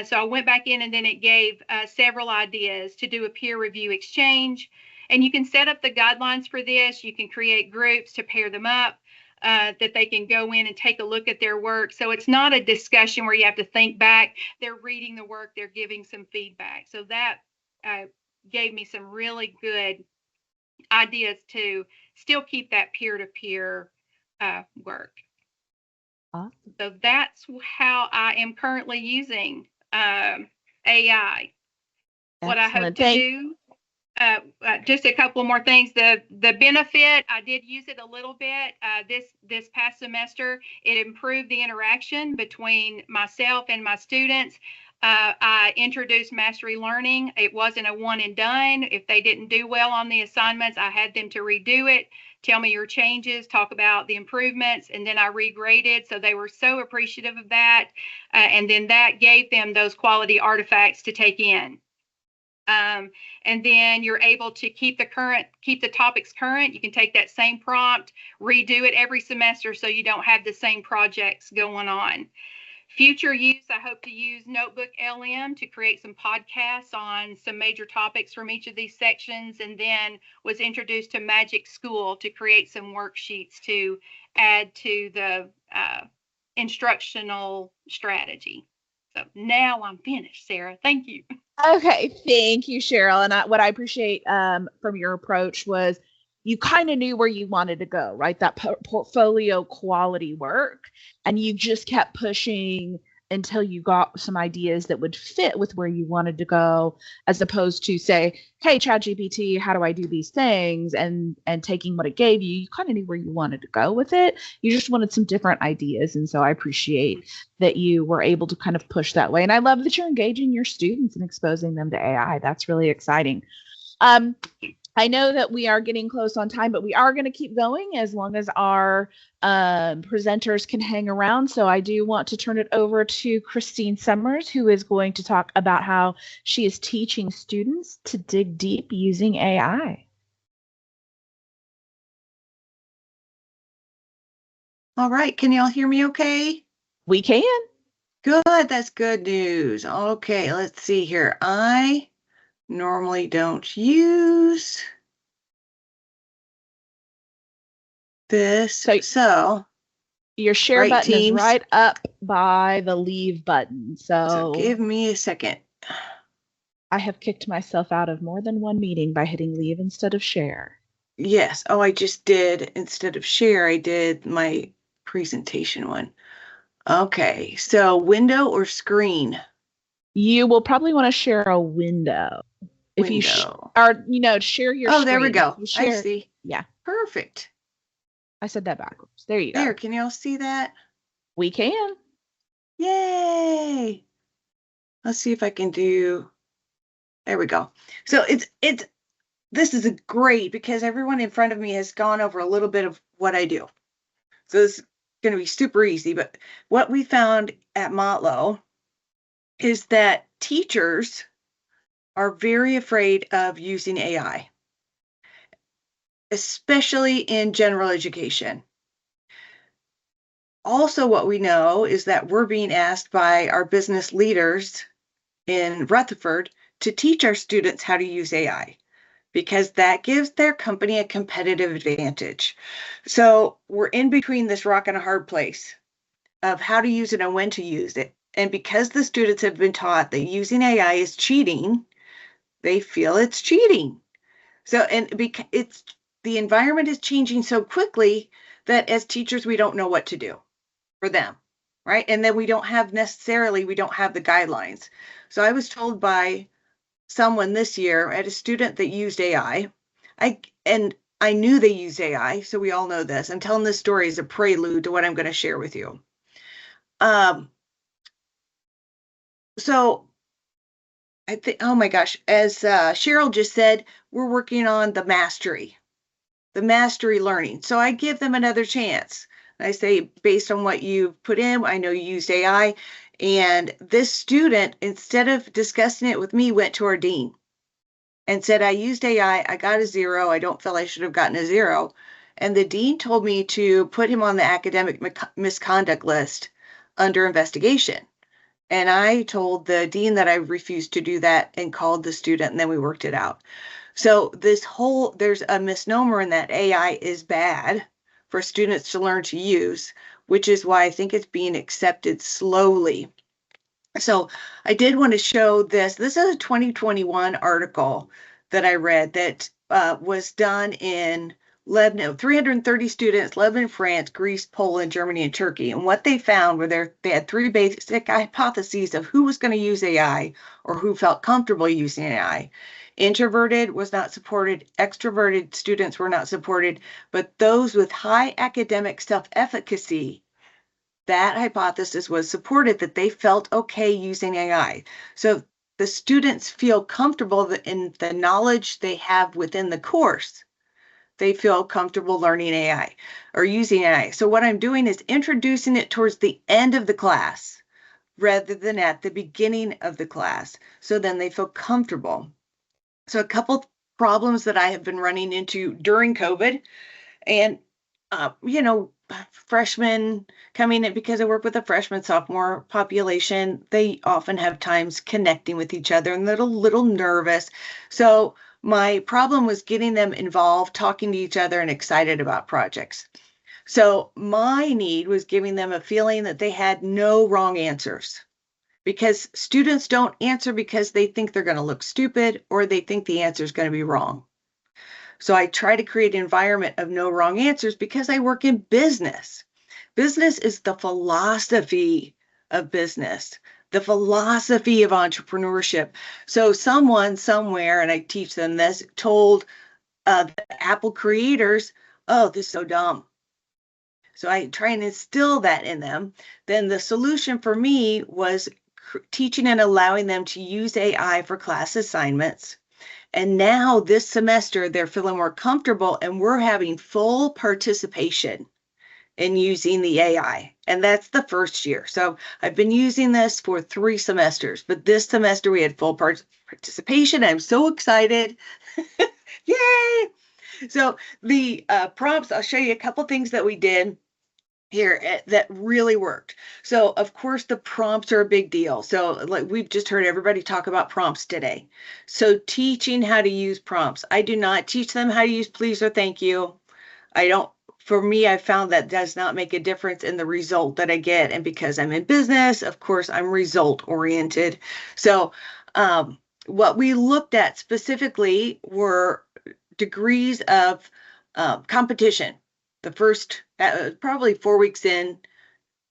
So I went back in, and then it gave several ideas to do a peer review exchange. And you can set up the guidelines for this. You can create groups to pair them up, that they can go in and take a look at their work. So it's not a discussion where you have to think back. They're reading the work. They're giving some feedback. So that gave me some really good ideas to still keep that peer-to-peer work. Awesome. So that's how I am currently using AI. What I hope to do, just a couple more things. The benefit, I did use it a little bit this past semester. It improved the interaction between myself and my students. I introduced mastery learning. It wasn't a one and done. If they didn't do well on the assignments, I had them to redo it, tell me your changes, talk about the improvements, and then I regraded. So they were so appreciative of that. And then that gave them those quality artifacts to take in. And then you're able to keep the topics current. You can take that same prompt, redo it every semester so you don't have the same projects going on. Future use, I hope to use Notebook LM to create some podcasts on some major topics from each of these sections, and then was introduced to Magic School to create some worksheets to add to the instructional strategy. So now I'm finished, Sarah. Thank you. Okay, thank you, Cheryl. And what I appreciate from your approach was you kind of knew where you wanted to go, right? That portfolio quality work. And you just kept pushing until you got some ideas that would fit with where you wanted to go, as opposed to say, hey, ChatGPT, how do I do these things? And taking what it gave you, you kind of knew where you wanted to go with it. You just wanted some different ideas. And so I appreciate that you were able to kind of push that way. And I love that you're engaging your students and exposing them to AI. That's really exciting. I know that we are getting close on time, but we are going to keep going as long as our presenters can hang around. So I do want to turn it over to Christine Summers, who is going to talk about how she is teaching students to dig deep using AI. All right. Can y'all hear me okay? We can. Good. That's good news. Okay. Let's see here. I normally don't use this. So your share right, button teams, is right up by the leave button. So give me a second. I have kicked myself out of more than one meeting by hitting leave instead of share. Yes. Oh, I just did, instead of share, I did my presentation one. Okay, so window or screen? You will probably want to share a window. If you Window. share your Oh, screen. there we go. If you I share, see. yeah, Perfect. I said that backwards. There you There, go. can you all see that? We can. Yay! Let's see if I can do, there we go. So this is great because everyone in front of me has gone over a little bit of what I do. So this is going to be super easy, but what we found at Motlow is that teachers are very afraid of using AI, especially in general education. Also, what we know is that we're being asked by our business leaders in Rutherford to teach our students how to use AI because that gives their company a competitive advantage. So we're in between this rock and a hard place of how to use it and when to use it. And because the students have been taught that using AI is cheating, they feel it's cheating. So, and because the environment is changing so quickly that as teachers, we don't know what to do for them, right? And then we don't have the guidelines. So I was told by someone this year, I had a student that used AI. I knew they used AI, so we all know this. I'm telling this story as a prelude to what I'm going to share with you. So I think, oh my gosh, as Cheryl just said, we're working on the mastery learning. So I give them another chance. I say, based on what you've put in, I know you used AI. And this student, instead of discussing it with me, went to our dean and said, I used AI, I got a 0. I don't feel I should have gotten a 0. And the dean told me to put him on the academic misconduct list under investigation. And I told the dean that I refused to do that and called the student, and then we worked it out. So there's a misnomer in that AI is bad for students to learn to use, which is why I think it's being accepted slowly. So I did want to show this. This is a 2021 article that I read that was done in Lebanon, 330 students, Lebanon, France, Greece, Poland, Germany, and Turkey. And what they found were they had 3 basic hypotheses of who was going to use AI or who felt comfortable using AI. Introverted was not supported, extroverted students were not supported, but those with high academic self-efficacy, that hypothesis was supported that they felt okay using AI. So the students feel comfortable in the knowledge they have within the course. They feel comfortable learning AI or using AI. So what I'm doing is introducing it towards the end of the class rather than at the beginning of the class. So then they feel comfortable. So a couple problems that I have been running into during COVID, and freshmen coming in, because I work with a freshman sophomore population, they often have times connecting with each other and they're a little nervous. So my problem was getting them involved, talking to each other and excited about projects. So my need was giving them a feeling that they had no wrong answers, because students don't answer because they think they're going to look stupid or they think the answer is going to be wrong. So I try to create an environment of no wrong answers because I work in business. Business is the philosophy of business, the philosophy of entrepreneurship. So someone somewhere, and I teach them this, told the Apple creators, oh, this is so dumb. So I try and instill that in them. Then the solution for me was teaching and allowing them to use AI for class assignments. And now this semester, they're feeling more comfortable and we're having full participation in using the AI. And that's the first year. So I've been using this for 3 semesters, but this semester we had full participation. I'm so excited. Yay! So the prompts, I'll show you a couple things that we did here that really worked. So of course the prompts are a big deal. So like we've just heard everybody talk about prompts today. So teaching how to use prompts. I do not teach them how to use please or thank you. For me, I found that does not make a difference in the result that I get. And because I'm in business, of course, I'm result oriented. So what we looked at specifically were degrees of competition. The first, probably 4 weeks in,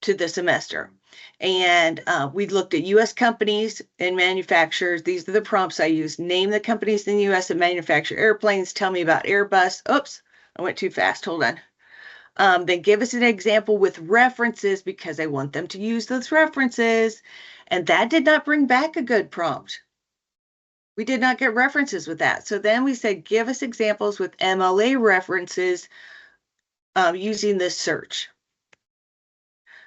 to the semester. And we looked at US companies and manufacturers. These are the prompts I used. Name the companies in the US that manufacture airplanes. Tell me about Airbus. Oops, I went too fast. Hold on. Then give us an example with references because I want them to use those references. And that did not bring back a good prompt. We did not get references with that. So then we said, give us examples with MLA references using this search.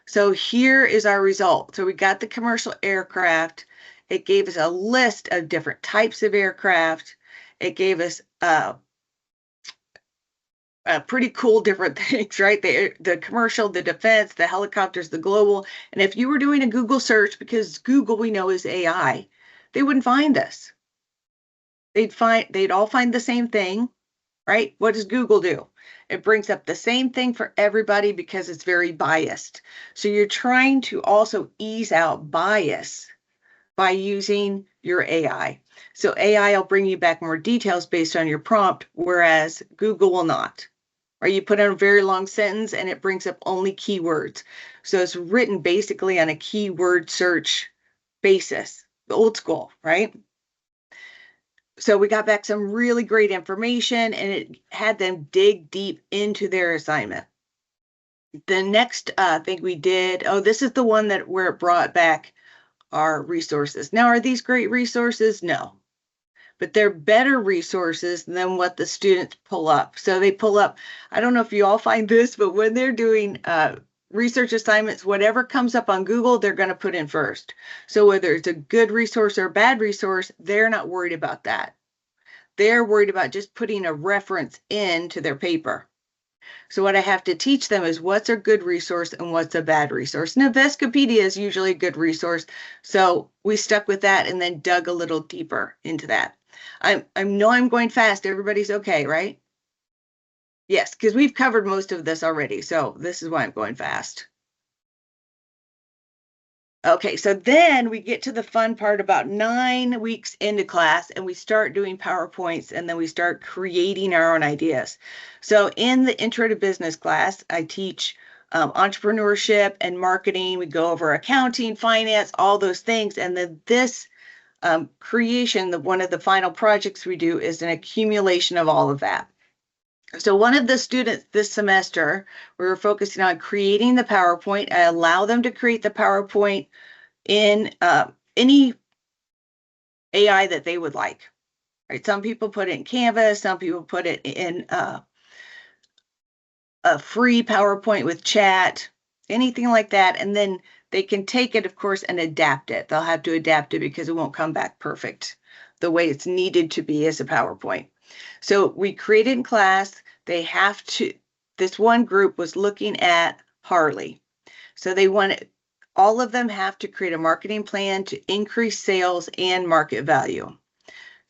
So here is our result. So we got the commercial aircraft. It gave us a list of different types of aircraft. It gave us pretty cool different things, right? The commercial, the defense, the helicopters, the global. And if you were doing a Google search, because Google we know is AI, they wouldn't find us. They'd all find the same thing, right? What does Google do? It brings up the same thing for everybody because it's very biased. So you're trying to also ease out bias by using your AI. So AI will bring you back more details based on your prompt, whereas Google will not. Or you put in a very long sentence and it brings up only keywords. So it's written basically on a keyword search basis, the old school, right? So we got back some really great information and it had them dig deep into their assignment. The next thing we did, this is the one where it brought back our resources. Now, are these great resources? No, but they're better resources than what the students pull up. So they pull up, I don't know if you all find this, but when they're doing research assignments, whatever comes up on Google, they're going to put in first. So whether it's a good resource or a bad resource, they're not worried about that. They're worried about just putting a reference into their paper. So what I have to teach them is what's a good resource and what's a bad resource. Now, Investopedia is usually a good resource. So we stuck with that and then dug a little deeper into that. I know I'm going fast. Everybody's okay, right? Yes, because we've covered most of this already. So this is why I'm going fast. Okay, so then we get to the fun part about 9 weeks into class and we start doing PowerPoints and then we start creating our own ideas. So in the Intro to Business class, I teach entrepreneurship and marketing. We go over accounting, finance, all those things. And then this creation, one of the final projects we do is an accumulation of all of that. So one of the students this semester, we were focusing on creating the PowerPoint. I allow them to create the PowerPoint in any AI that they would like. Right? Some people put it in Canvas, some people put it in a free PowerPoint with chat, anything like that. And then they can take it, of course, and adapt it. They'll have to adapt it because it won't come back perfect the way it's needed to be as a PowerPoint. So we created in class, they have to, this one group was looking at Harley. So they wanted, all of them have to create a marketing plan to increase sales and market value.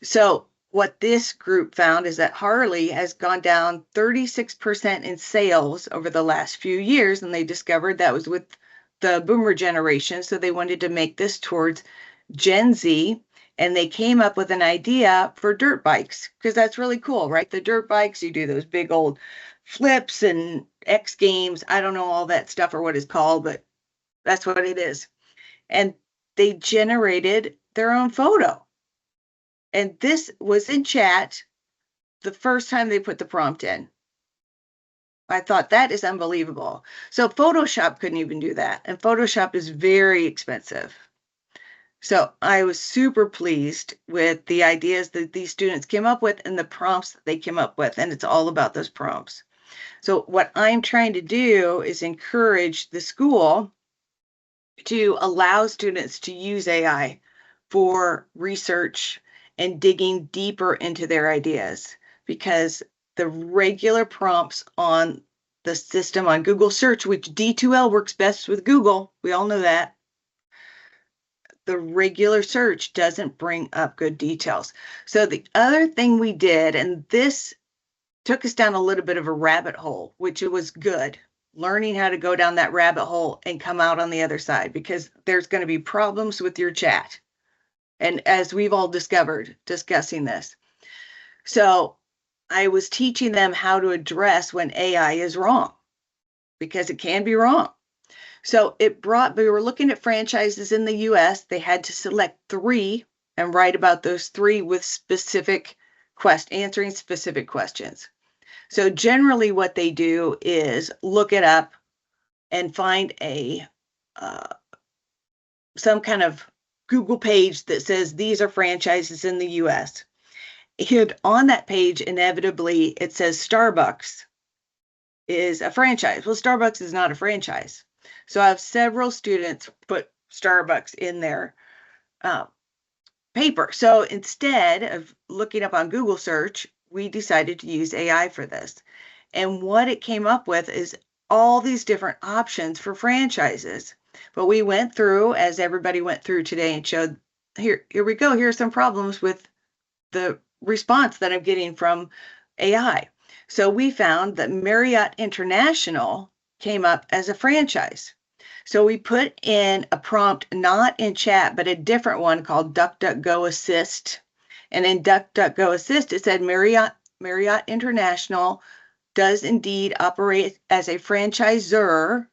So what this group found is that Harley has gone down 36% in sales over the last few years. And they discovered that was with the boomer generation. So they wanted to make this towards Gen Z. And they came up with an idea for dirt bikes because that's really cool, right? The dirt bikes, you do those big old flips and X Games. I don't know all that stuff or what it's called, but that's what it is. And they generated their own photo. And this was in chat the first time they put the prompt in. I thought that is unbelievable. So Photoshop couldn't even do that. And Photoshop is very expensive. So I was super pleased with the ideas that these students came up with and the prompts that they came up with. And it's all about those prompts. So what I'm trying to do is encourage the school to allow students to use AI for research and digging deeper into their ideas, because the regular prompts on the system on Google search, which D2L works best with Google, we all know that, the regular search doesn't bring up good details. So the other thing we did, and this took us down a little bit of a rabbit hole, which it was good, learning how to go down that rabbit hole and come out on the other side, because there's going to be problems with your chat. And as we've all discovered discussing this. So I was teaching them how to address when AI is wrong, because it can be wrong. So we were looking at franchises in the US. They had to select 3 and write about those 3 with answering specific questions. So generally what they do is look it up and find some kind of Google page that says these are franchises in the US. And on that page, inevitably, it says Starbucks is a franchise. Well, Starbucks is not a franchise. So I have several students put Starbucks in their paper. So instead of looking up on Google search, we decided to use AI for this. And what it came up with is all these different options for franchises. But we went through, as everybody went through today, and showed, here we go. Here are some problems with the response that I'm getting from AI. So we found that Marriott International came up as a franchise. So we put in a prompt, not in chat, but a different one called DuckDuckGo Assist. And in DuckDuckGo Assist, it said Marriott International does indeed operate as a franchisor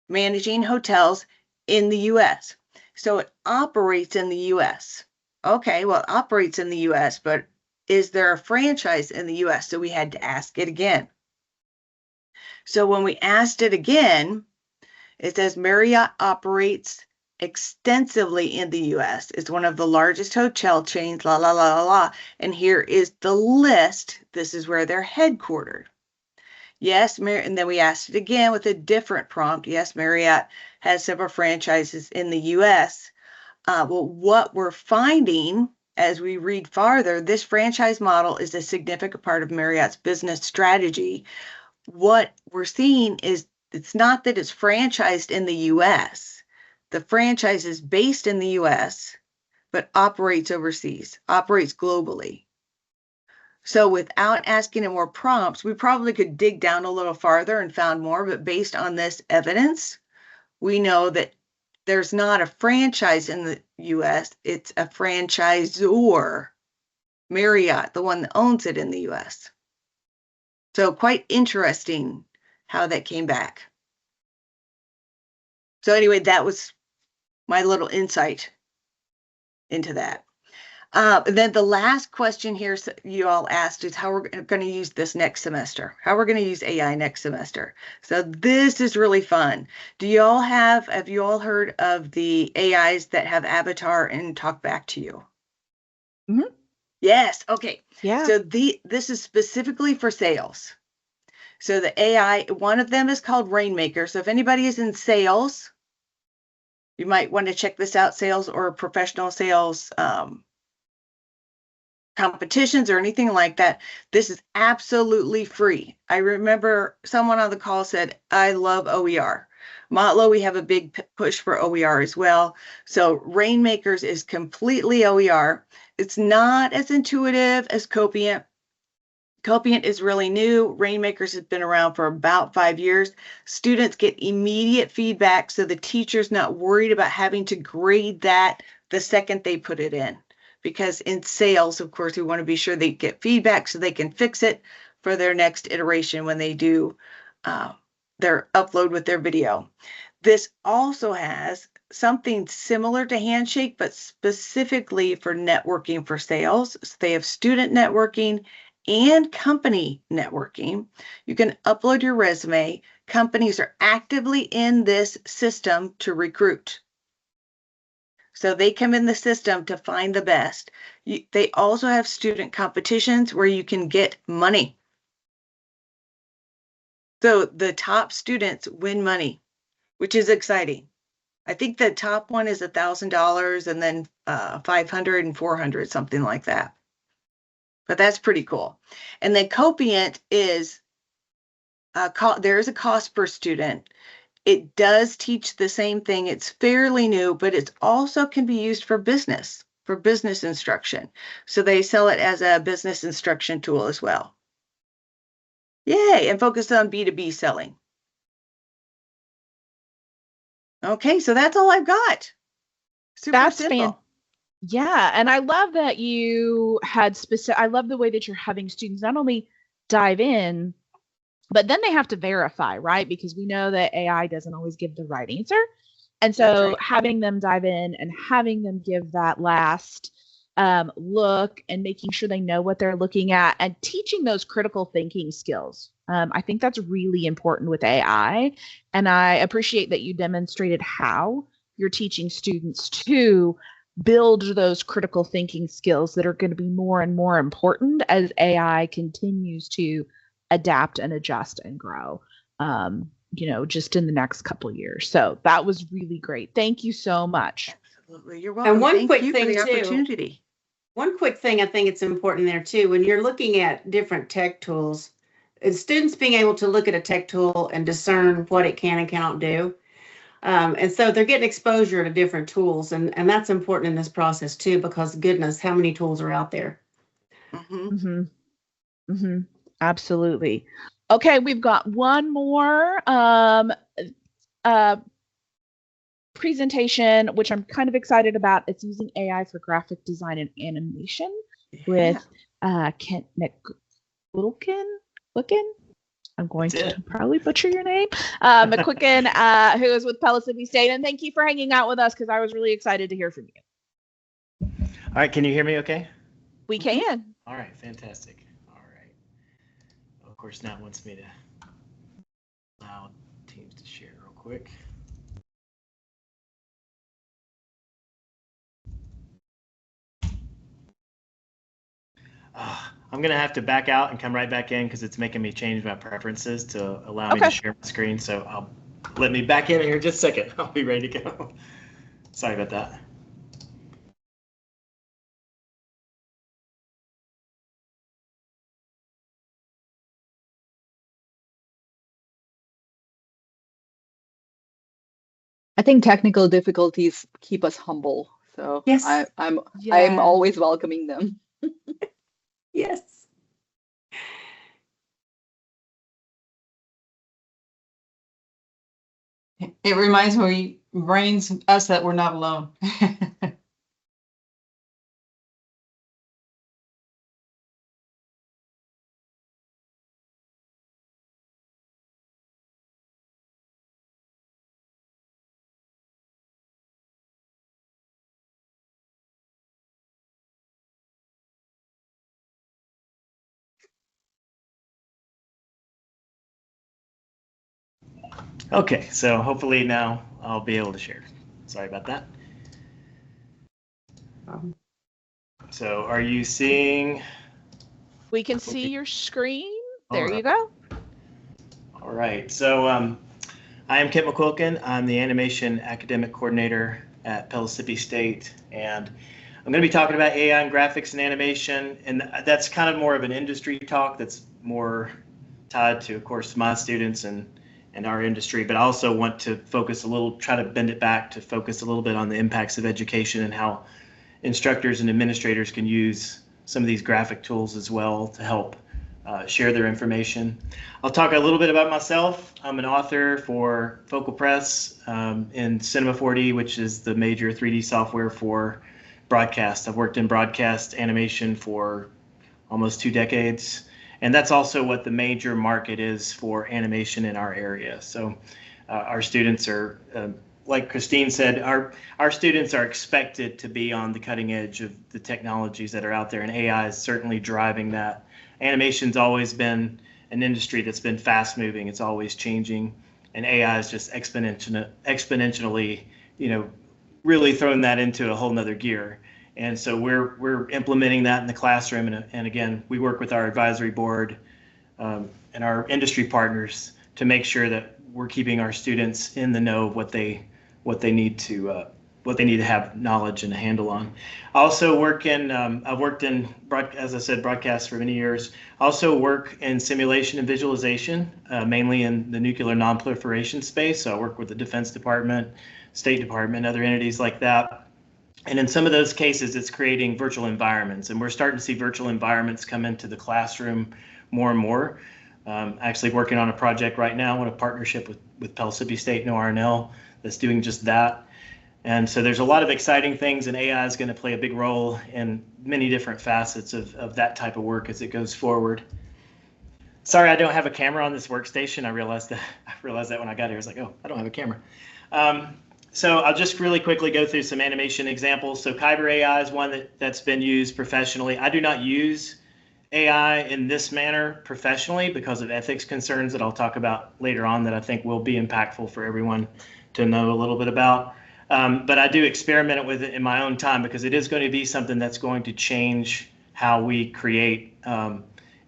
managing hotels in the US. So it operates in the US. Okay, well, it operates in the US, but is there a franchise in the US? So we had to ask it again. So when we asked it again, it says Marriott operates extensively in the US. It's one of the largest hotel chains, la, la, la, la, la. And here is the list. This is where they're headquartered. Yes, and then we asked it again with a different prompt. Yes, Marriott has several franchises in the US. Well, what we're finding as we read farther, this franchise model is a significant part of Marriott's business strategy. What we're seeing is it's not that it's franchised in the US. The franchise is based in the US, but operates overseas, operates globally. So without asking it more prompts, we probably could dig down a little farther and found more, but based on this evidence, we know that there's not a franchise in the US, it's a franchisor, Marriott, the one that owns it in the US. So quite interesting how that came back. So anyway, that was my little insight into that. Then the last question here you all asked is how we're going to use this next semester, how we're going to use AI next semester. So this is really fun. Have you all heard of the AIs that have avatar and talk back to you? Mm-hmm. Yes. Okay. Yeah. So this is specifically for sales. So the AI, one of them is called Rainmaker. So if anybody is in sales, you might want to check this out, sales or professional sales competitions or anything like that. This is absolutely free. I remember someone on the call said, I love OER. Motlow, we have a big push for OER as well. So Rainmakers is completely OER. It's not as intuitive as Copient. Copient is really new. Rainmakers has been around for about 5 years. Students get immediate feedback, so the teacher's not worried about having to grade that the second they put it in. Because in sales, of course, we want to be sure they get feedback so they can fix it for their next iteration when they do their upload with their video. This also has something similar to Handshake, but specifically for networking for sales. So they have student networking and company networking. You can upload your resume. Companies are actively in this system to recruit. So they come in the system to find the best. They also have student competitions where you can get money. So the top students win money, which is exciting. I think the top one is $1,000 and then $500 and $400, something like that. But that's pretty cool. And then Copient is, there is a cost per student. It does teach the same thing. It's fairly new, but it also can be used for business instruction. So they sell it as a business instruction tool as well. Yay, and focus on B2B selling. Okay, so that's all I've got. Super simple. Yeah, and I love that you had I love the way that you're having students not only dive in But then they have to verify, right? Because we know that AI doesn't always give the right answer. And That's so right. having them dive in and having them give that last look and making sure they know what they're looking at and teaching those critical thinking skills. I think that's really important with AI. And I appreciate that you demonstrated how you're teaching students to build those critical thinking skills that are going to be more and more important as AI continues to adapt and adjust and grow. Just in the next couple of years. So that was really great. Thank you so much. Absolutely. You're welcome. And one Thank quick you for thing the too. opportunity. One quick thing I think it's important there too, when you're looking at different tech tools, is students being able to look at a tech tool and discern what it can and cannot do. And so they're getting exposure to different tools, and that's important in this process too, because goodness, how many tools are out there? Absolutely. Okay, we've got one more presentation, which I'm kind of excited about. It's using AI for graphic design and animation with Kent McQuilkin. I'm going to probably butcher your name. McQuilkin, who is with Pellissippi State. And thank you for hanging out with us because I was really excited to hear from you. All right, can you hear me okay? We can. All right, fantastic. All right. Of course, Nat wants me to allow Teams to share real quick. I'm going to have to back out and come right back in because it's making me change my preferences to allow me to share my screen. So let me back in here just a second. I'll be ready to go. Sorry about that. I think technical difficulties keep us humble. So yes. I'm always welcoming them. Yes. It reminds us that we're not alone. Okay, so hopefully now I'll be able to share. Sorry about that. So are you seeing? We can see your screen. There right. You go. All right, so I am Kent McQuilkin. I'm the animation academic coordinator at Pellissippi State, and I'm going to be talking about AI and graphics and animation, and that's kind of more of an industry talk that's more tied to, of course, my students and our industry, but I also want to try to bend it back to focus a little bit on the impacts of education and how instructors and administrators can use some of these graphic tools as well to help share their information. I'll talk a little bit about myself. I'm an author for Focal Press in Cinema 4D, which is the major 3D software for broadcast. I've worked in broadcast animation for almost 2 decades. And that's also what the major market is for animation in our area. So our students are, like Christine said, our students are expected to be on the cutting edge of the technologies that are out there, and AI is certainly driving that. Animation's always been an industry that's been fast moving. It's always changing, and AI is just exponentially, really throwing that into a whole nother gear. And so we're implementing that in the classroom. And again, we work with our advisory board and our industry partners to make sure that we're keeping our students in the know of what they need to have knowledge and a handle on. I also work in I've worked in as I said, broadcast for many years. I also work in simulation and visualization, mainly in the nuclear nonproliferation space. So I work with the Defense Department, State Department, other entities like that. And in some of those cases, it's creating virtual environments. And we're starting to see virtual environments come into the classroom more and more. Actually working on a project right now in a partnership with Pellissippi State and ORNL that's doing just that. And so there's a lot of exciting things, and AI is going to play a big role in many different facets of that type of work as it goes forward. Sorry, I don't have a camera on this workstation. I realized that when I got here. I was like, oh, I don't have a camera. So I'll just really quickly go through some animation examples. So Kyber AI is one that's been used professionally. I do not use AI in this manner professionally because of ethics concerns that I'll talk about later on that I think will be impactful for everyone to know a little bit about. But I do experiment with it in my own time because it is going to be something that's going to change how we create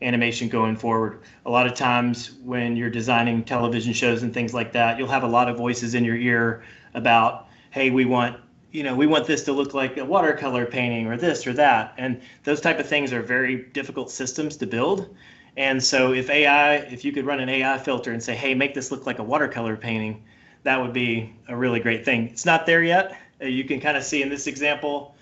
animation going forward. A lot of times when you're designing television shows and things like that, you'll have a lot of voices in your ear about, hey, we want this to look like a watercolor painting or this or that. And those type of things are very difficult systems to build. And so if you could run an AI filter and say, hey, make this look like a watercolor painting, that would be a really great thing. It's not there yet. You can kind of see in this example,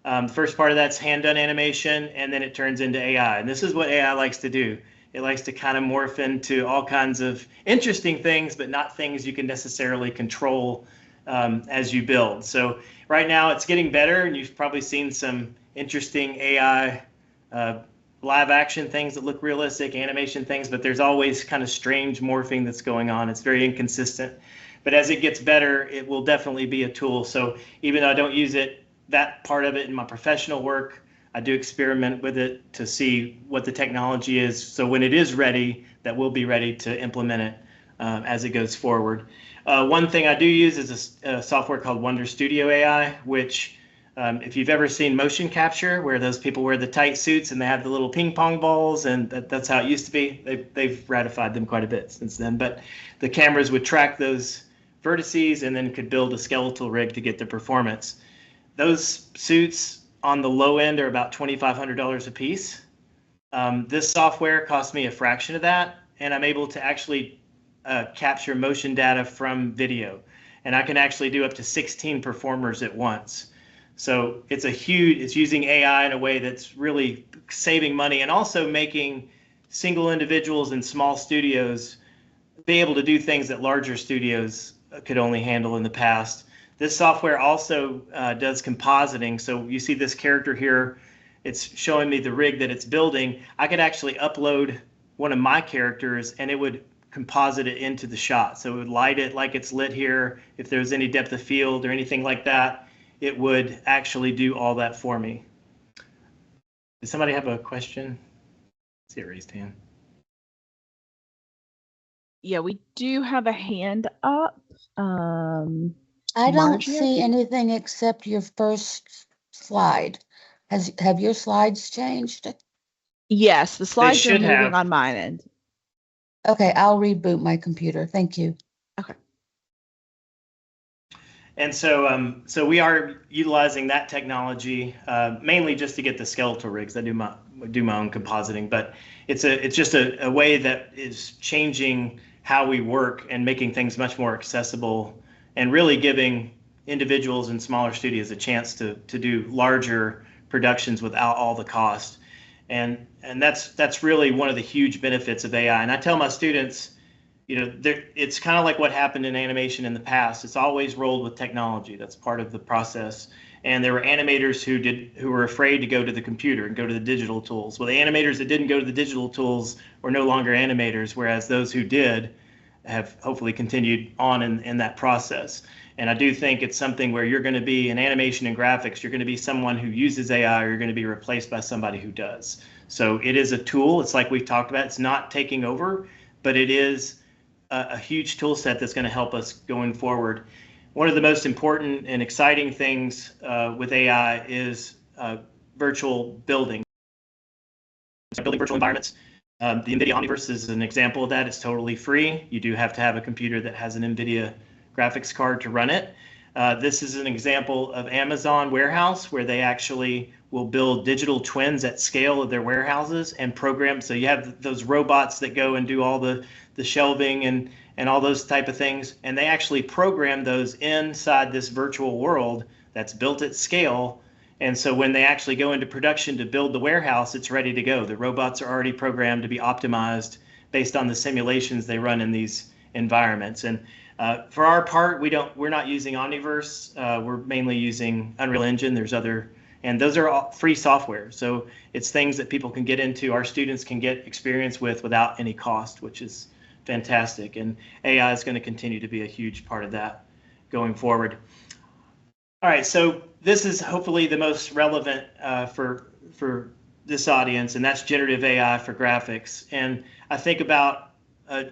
the first part of that's hand-done animation, and then it turns into AI. And this is what AI likes to do. It likes to kind of morph into all kinds of interesting things, but not things you can necessarily control as you build. So right now it's getting better, and you've probably seen some interesting AI live action things that look realistic, animation things, but there's always kind of strange morphing that's going on. It's very inconsistent. But as it gets better, it will definitely be a tool. So even though I don't use that part of it in my professional work, I do experiment with it to see what the technology is. So when it is ready, that we'll be ready to implement it as it goes forward. One thing I do use is a software called Wonder Studio AI, which if you've ever seen motion capture, where those people wear the tight suits and they have the little ping pong balls, and that's how it used to be. They've ratified them quite a bit since then. But the cameras would track those vertices and then could build a skeletal rig to get the performance. Those suits on the low end are about $2,500 a piece. This software cost me a fraction of that, and I'm able to actually capture motion data from video. And I can actually do up to 16 performers at once. So it's using AI in a way that's really saving money and also making single individuals in small studios be able to do things that larger studios could only handle in the past. This software also does compositing. So you see this character here, it's showing me the rig that it's building. I could actually upload one of my characters and it would composite it into the shot. So it would light it like it's lit here. If there's any depth of field or anything like that, it would actually do all that for me. Does somebody have a question? I see a raised hand. Yeah, we do have a hand up. I don't Margie, see anything except your first slide. Have your slides changed? Yes, the slides are should moving have. on my end. Okay, I'll reboot my computer. Thank you. Okay. And so, so we are utilizing that technology mainly just to get the skeletal rigs. I do my own compositing, but it's just a way that is changing how we work and making things much more accessible, and really giving individuals in smaller studios a chance to do larger productions without all the cost. And that's really one of the huge benefits of AI. And I tell my students, it's kind of like what happened in animation in the past. It's always rolled with technology. That's part of the process. And there were animators who were afraid to go to the computer and go to the digital tools. Well, the animators that didn't go to the digital tools were no longer animators, whereas those who did have hopefully continued on in that process. And I do think it's something where you're going to be in animation and graphics, you're going to be someone who uses AI, or you're going to be replaced by somebody who does. So it is a tool. It's like we've talked about. It's not taking over, but it is a huge tool set that's going to help us going forward. One of the most important and exciting things with AI is virtual building. Building virtual environments. The NVIDIA Omniverse is an example of that. It's totally free. You do have to have a computer that has an NVIDIA graphics card to run it. This is an example of Amazon Warehouse, where they actually will build digital twins at scale of their warehouses and program. So you have those robots that go and do all the shelving and all those type of things. And they actually program those inside this virtual world that's built at scale. And so when they actually go into production to build the warehouse, it's ready to go. The robots are already programmed to be optimized based on the simulations they run in these environments. And for our part, we're not using Omniverse. We're mainly using Unreal Engine. There's other And those are all free software. So it's things that people can get into, our students can get experience with without any cost, which is fantastic. And AI is going to continue to be a huge part of that going forward. All right, so this is hopefully the most relevant for this audience, and that's generative AI for graphics. And I think about,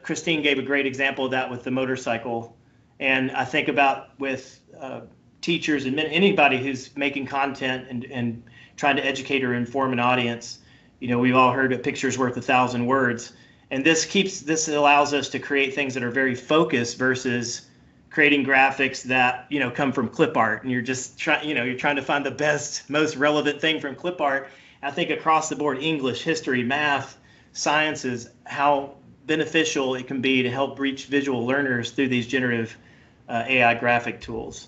Christine gave a great example of that with the motorcycle. And I think about with teachers and anybody who's making content and trying to educate or inform an audience. You know, we've all heard a picture's worth 1,000 words. And this allows us to create things that are very focused versus creating graphics that, you know, come from clip art, and you're just trying, you know, you're trying to find the best, most relevant thing from clip art. I think across the board, English, history, math, sciences, how beneficial it can be to help reach visual learners through these generative AI graphic tools.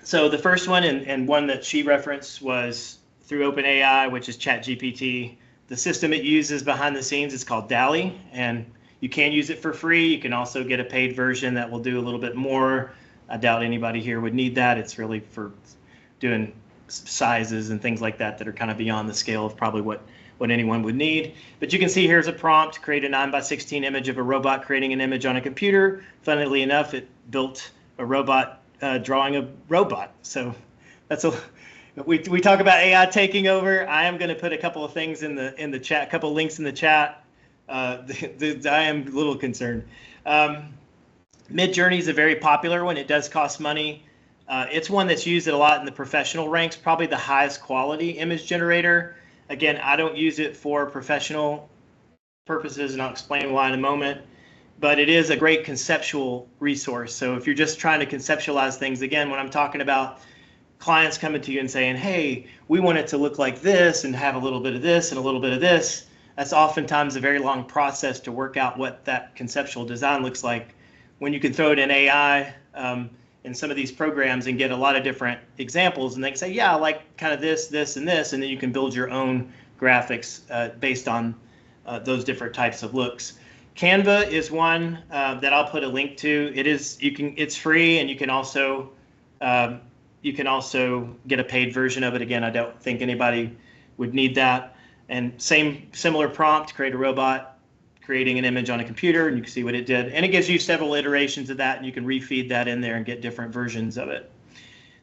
So the first one, and one that she referenced, was through OpenAI, which is ChatGPT. The system it uses behind the scenes is called DALL-E, and you can use it for free. You can also get a paid version that will do a little bit more. I doubt anybody here would need that. It's really for doing sizes and things like that that are kind of beyond the scale of probably what anyone would need. But you can see here's a prompt: create a 9:16 image of a robot creating an image on a computer. Funnily enough, it built a robot drawing a robot. So that's we talk about AI taking over. I am going to put a couple of things in the chat, a couple of links in the chat. I am a little concerned. Midjourney is a very popular one. It does cost money. It's one that's used a lot in the professional ranks, probably the highest quality image generator. Again, I don't use it for professional purposes, and I'll explain why in a moment. But it is a great conceptual resource. So if you're just trying to conceptualize things, again, when I'm talking about clients coming to you and saying, hey, we want it to look like this and have a little bit of this and a little bit of this, that's oftentimes a very long process to work out what that conceptual design looks like. When you can throw it in AI in some of these programs and get a lot of different examples, and they can say, yeah, I like kind of this, this, and this, and then you can build your own graphics based on those different types of looks. Canva is one that I'll put a link to. It's free, and you can also get a paid version of it. Again, I don't think anybody would need that. And similar prompt: create a robot creating an image on a computer, and you can see what it did. And it gives you several iterations of that, and you can refeed that in there and get different versions of it.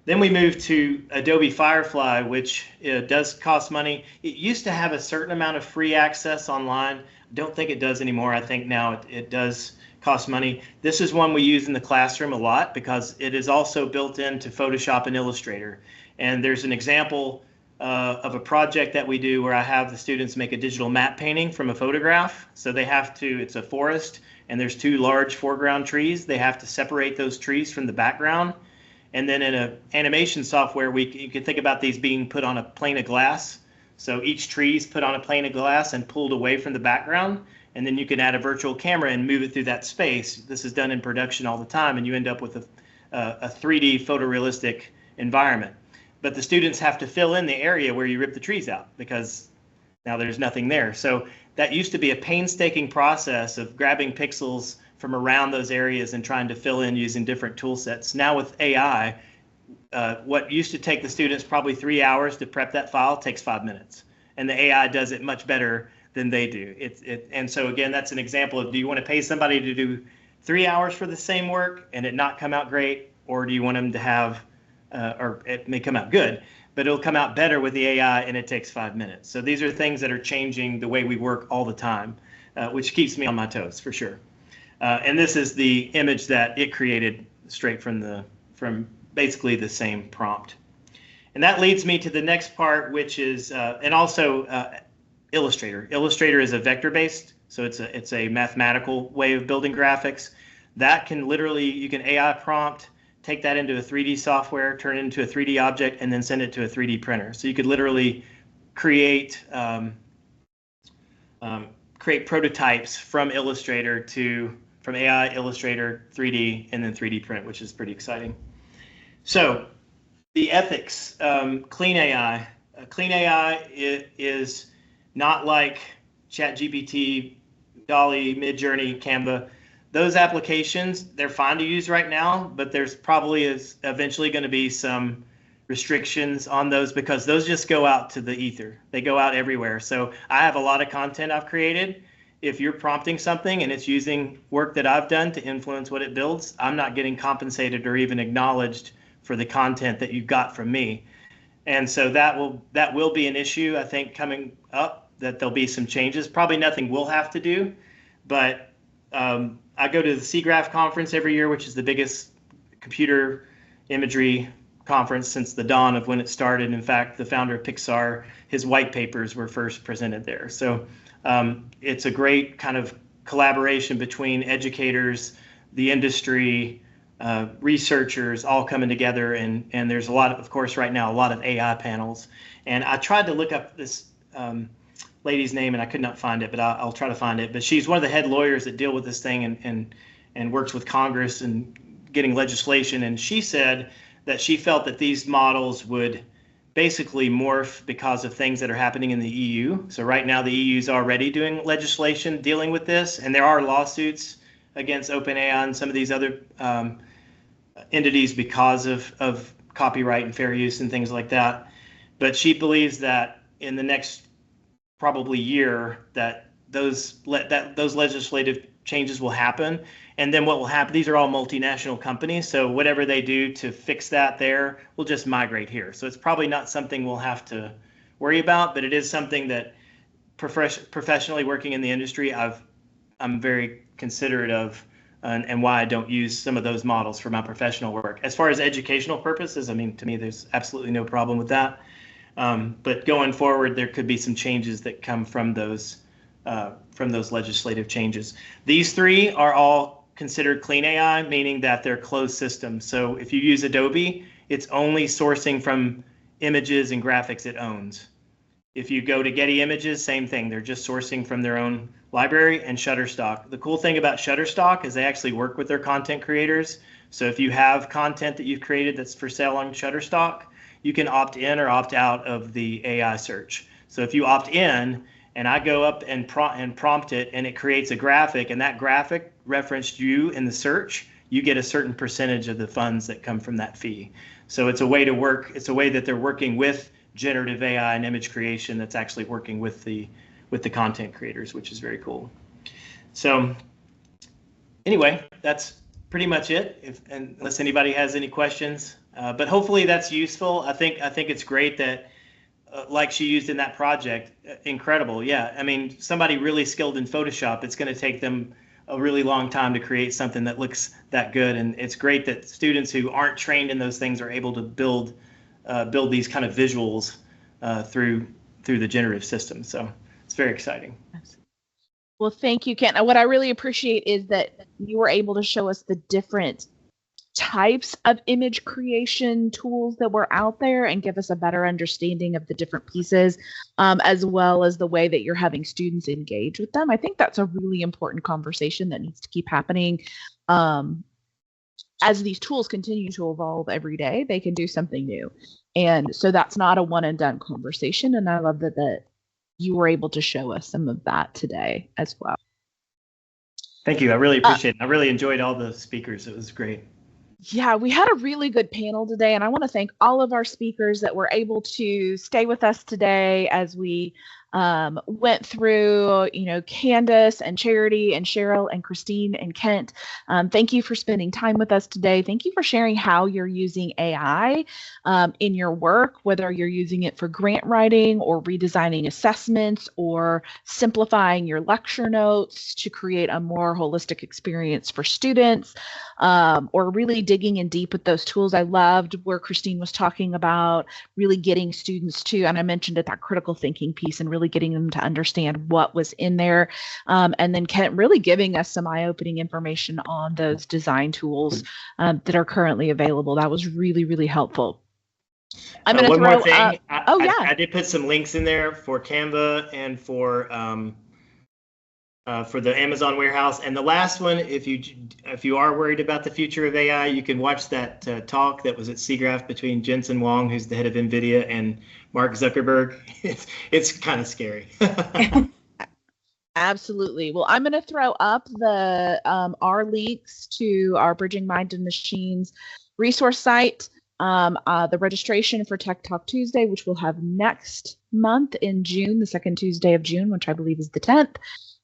Then we move to Adobe Firefly, which does cost money. It used to have a certain amount of free access online. Don't think it does anymore. I think now it does cost money. This is one we use in the classroom a lot because it is also built into Photoshop and Illustrator. And there's an example of a project that we do where I have the students make a digital matte painting from a photograph. So they have to, it's a forest, and there's two large foreground trees. They have to separate those trees from the background. And then in an animation software, you can think about these being put on a plane of glass. So each tree is put on a plane of glass and pulled away from the background. And then you can add a virtual camera and move it through that space. This is done in production all the time, and you end up with a 3D photorealistic environment. But the students have to fill in the area where you rip the trees out because now there's nothing there. So that used to be a painstaking process of grabbing pixels from around those areas and trying to fill in using different tool sets. Now with AI, what used to take the students probably 3 hours to prep that file takes 5 minutes. And the AI does it much better than they do. And so again, that's an example of, do you want to pay somebody to do 3 hours for the same work and it not come out great? Or do you want them to have, or it may come out good, but it'll come out better with the AI and it takes 5 minutes. So these are things that are changing the way we work all the time, which keeps me on my toes for sure. And this is the image that it created straight from basically the same prompt. And that leads me to the next part, which is, and also Illustrator. Illustrator is a vector-based, so it's a mathematical way of building graphics. That can literally, you can AI prompt, take that into a 3D software, turn it into a 3D object, and then send it to a 3D printer. So you could literally create prototypes from Illustrator from AI, Illustrator, 3D, and then 3D print, which is pretty exciting. So the ethics, Clean AI. Clean AI is not like ChatGPT, DALL-E, Midjourney, Canva. Those applications, they're fine to use right now, but there's probably eventually going to be some restrictions on those, because those just go out to the ether. They go out everywhere. So I have a lot of content I've created. If you're prompting something and it's using work that I've done to influence what it builds, I'm not getting compensated or even acknowledged for the content that you've got from me. And so that will be an issue, I think, coming up, that there'll be some changes. Probably nothing we'll have to do, but I go to the CGRAPH conference every year, which is the biggest computer imagery conference since the dawn of when it started. In fact, the founder of Pixar, his white papers were first presented there. So it's a great kind of collaboration between educators, the industry, researchers, all coming together. And there's a lot of course, right now, a lot of AI panels. And I tried to look up this lady's name and I could not find it, but I'll try to find it. But she's one of the head lawyers that deal with this thing and works with Congress and getting legislation. And she said that she felt that these models would basically morph because of things that are happening in the EU. So right now the EU is already doing legislation dealing with this, and there are lawsuits against OpenAI and some of these other entities because of copyright and fair use and things like that. But she believes that in the next probably year that those legislative changes will happen. And then what will happen, these are all multinational companies, so whatever they do to fix that there will just migrate here. So it's probably not something we'll have to worry about, but it is something that professionally working in the industry, I'm very considerate of, and why I don't use some of those models for my professional work. As far as educational purposes, I mean, to me, there's absolutely no problem with that. But going forward, there could be some changes that come from those legislative changes. These three are all considered clean AI, meaning that they're closed systems. So if you use Adobe, it's only sourcing from images and graphics it owns. If you go to Getty Images, same thing. They're just sourcing from their own library. And Shutterstock. The cool thing about Shutterstock is they actually work with their content creators. So if you have content that you've created that's for sale on Shutterstock, you can opt in or opt out of the AI search. So if you opt in, and I go up and prompt it, and it creates a graphic, and that graphic referenced you in the search, you get a certain percentage of the funds that come from that fee. So it's a way to work. It's a way that they're working with generative AI and image creation that's actually working with the content creators, which is very cool. So anyway, that's pretty much it. Unless anybody has any questions, but hopefully that's useful. I think it's great that. Like she used in that project, incredible. Yeah, I mean, somebody really skilled in Photoshop, it's going to take them a really long time to create something that looks that good. And it's great that students who aren't trained in those things are able to build these kind of visuals through the generative system. So it's very exciting. Well, thank you, Kent. What I really appreciate is that you were able to show us the different types of image creation tools that were out there and give us a better understanding of the different pieces, as well as the way that you're having students engage with them. I think that's a really important conversation that needs to keep happening. As these tools continue to evolve every day, they can do something new. And so that's not a one and done conversation. And I love that you were able to show us some of that today as well. Thank you. I really appreciate it. I really enjoyed all the speakers. It was great. Yeah, we had a really good panel today, and I want to thank all of our speakers that were able to stay with us today as we went through, Candace and Charity and Cheryl and Christine and Kent. Thank you for spending time with us today. Thank you for sharing how you're using AI in your work, whether you're using it for grant writing or redesigning assessments or simplifying your lecture notes to create a more holistic experience for students, or really digging in deep with those tools. I loved where Christine was talking about really getting students to, and I mentioned it, that critical thinking piece, and really getting them to understand what was in there. And then Kent really giving us some eye-opening information on those design tools that are currently available. That was really, really helpful. I'm going to throw more thing. I did put some links in there for Canva and for the Amazon warehouse. And the last one, if you are worried about the future of AI, you can watch that talk that was at CGRAPH between Jensen Huang, who's the head of NVIDIA, and Mark Zuckerberg. It's kind of scary. Absolutely. Well, I'm going to throw up our links to our Bridging Mind and Machines resource site. The registration for Tech Talk Tuesday, which we'll have next month in June, the second Tuesday of June, which I believe is the 10th,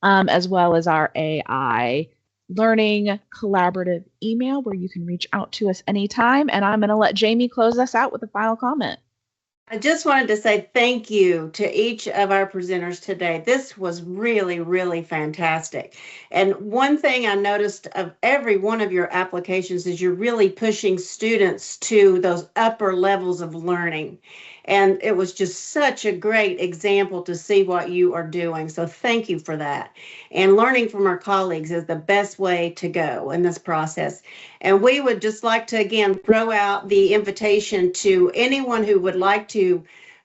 as well as our AI Learning collaborative email where you can reach out to us anytime. And I'm going to let Jamie close us out with a final comment. I just wanted to say thank you to each of our presenters today. This was really, really fantastic. And one thing I noticed of every one of your applications is you're really pushing students to those upper levels of learning. And it was just such a great example to see what you are doing. So thank you for that. And learning from our colleagues is the best way to go in this process. And we would just like to, again, throw out the invitation to anyone who would like to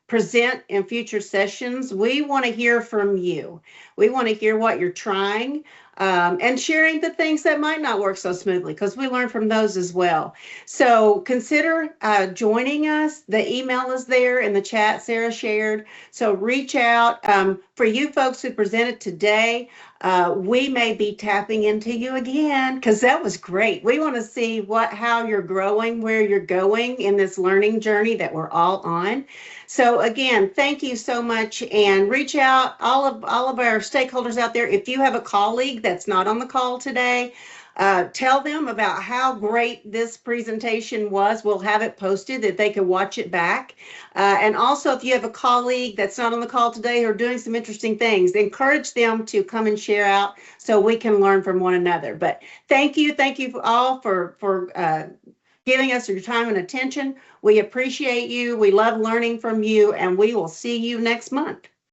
present in future sessions. We want to hear from you. We want to hear what you're trying. And sharing the things that might not work so smoothly, because we learn from those as well. So consider joining us. The email is there in the chat Sarah shared. So reach out. For you folks who presented today, we may be tapping into you again, because that was great. We want to see how you're growing, where you're going in this learning journey that we're all on. So again, thank you so much, and reach out, all of our stakeholders out there. If you have a colleague that's not on the call today, tell them about how great this presentation was. We'll have it posted that they can watch it back. And also, if you have a colleague that's not on the call today who are doing some interesting things, encourage them to come and share out so we can learn from one another. But thank you all for giving us your time and attention. We appreciate you. We love learning from you, and we will see you next month.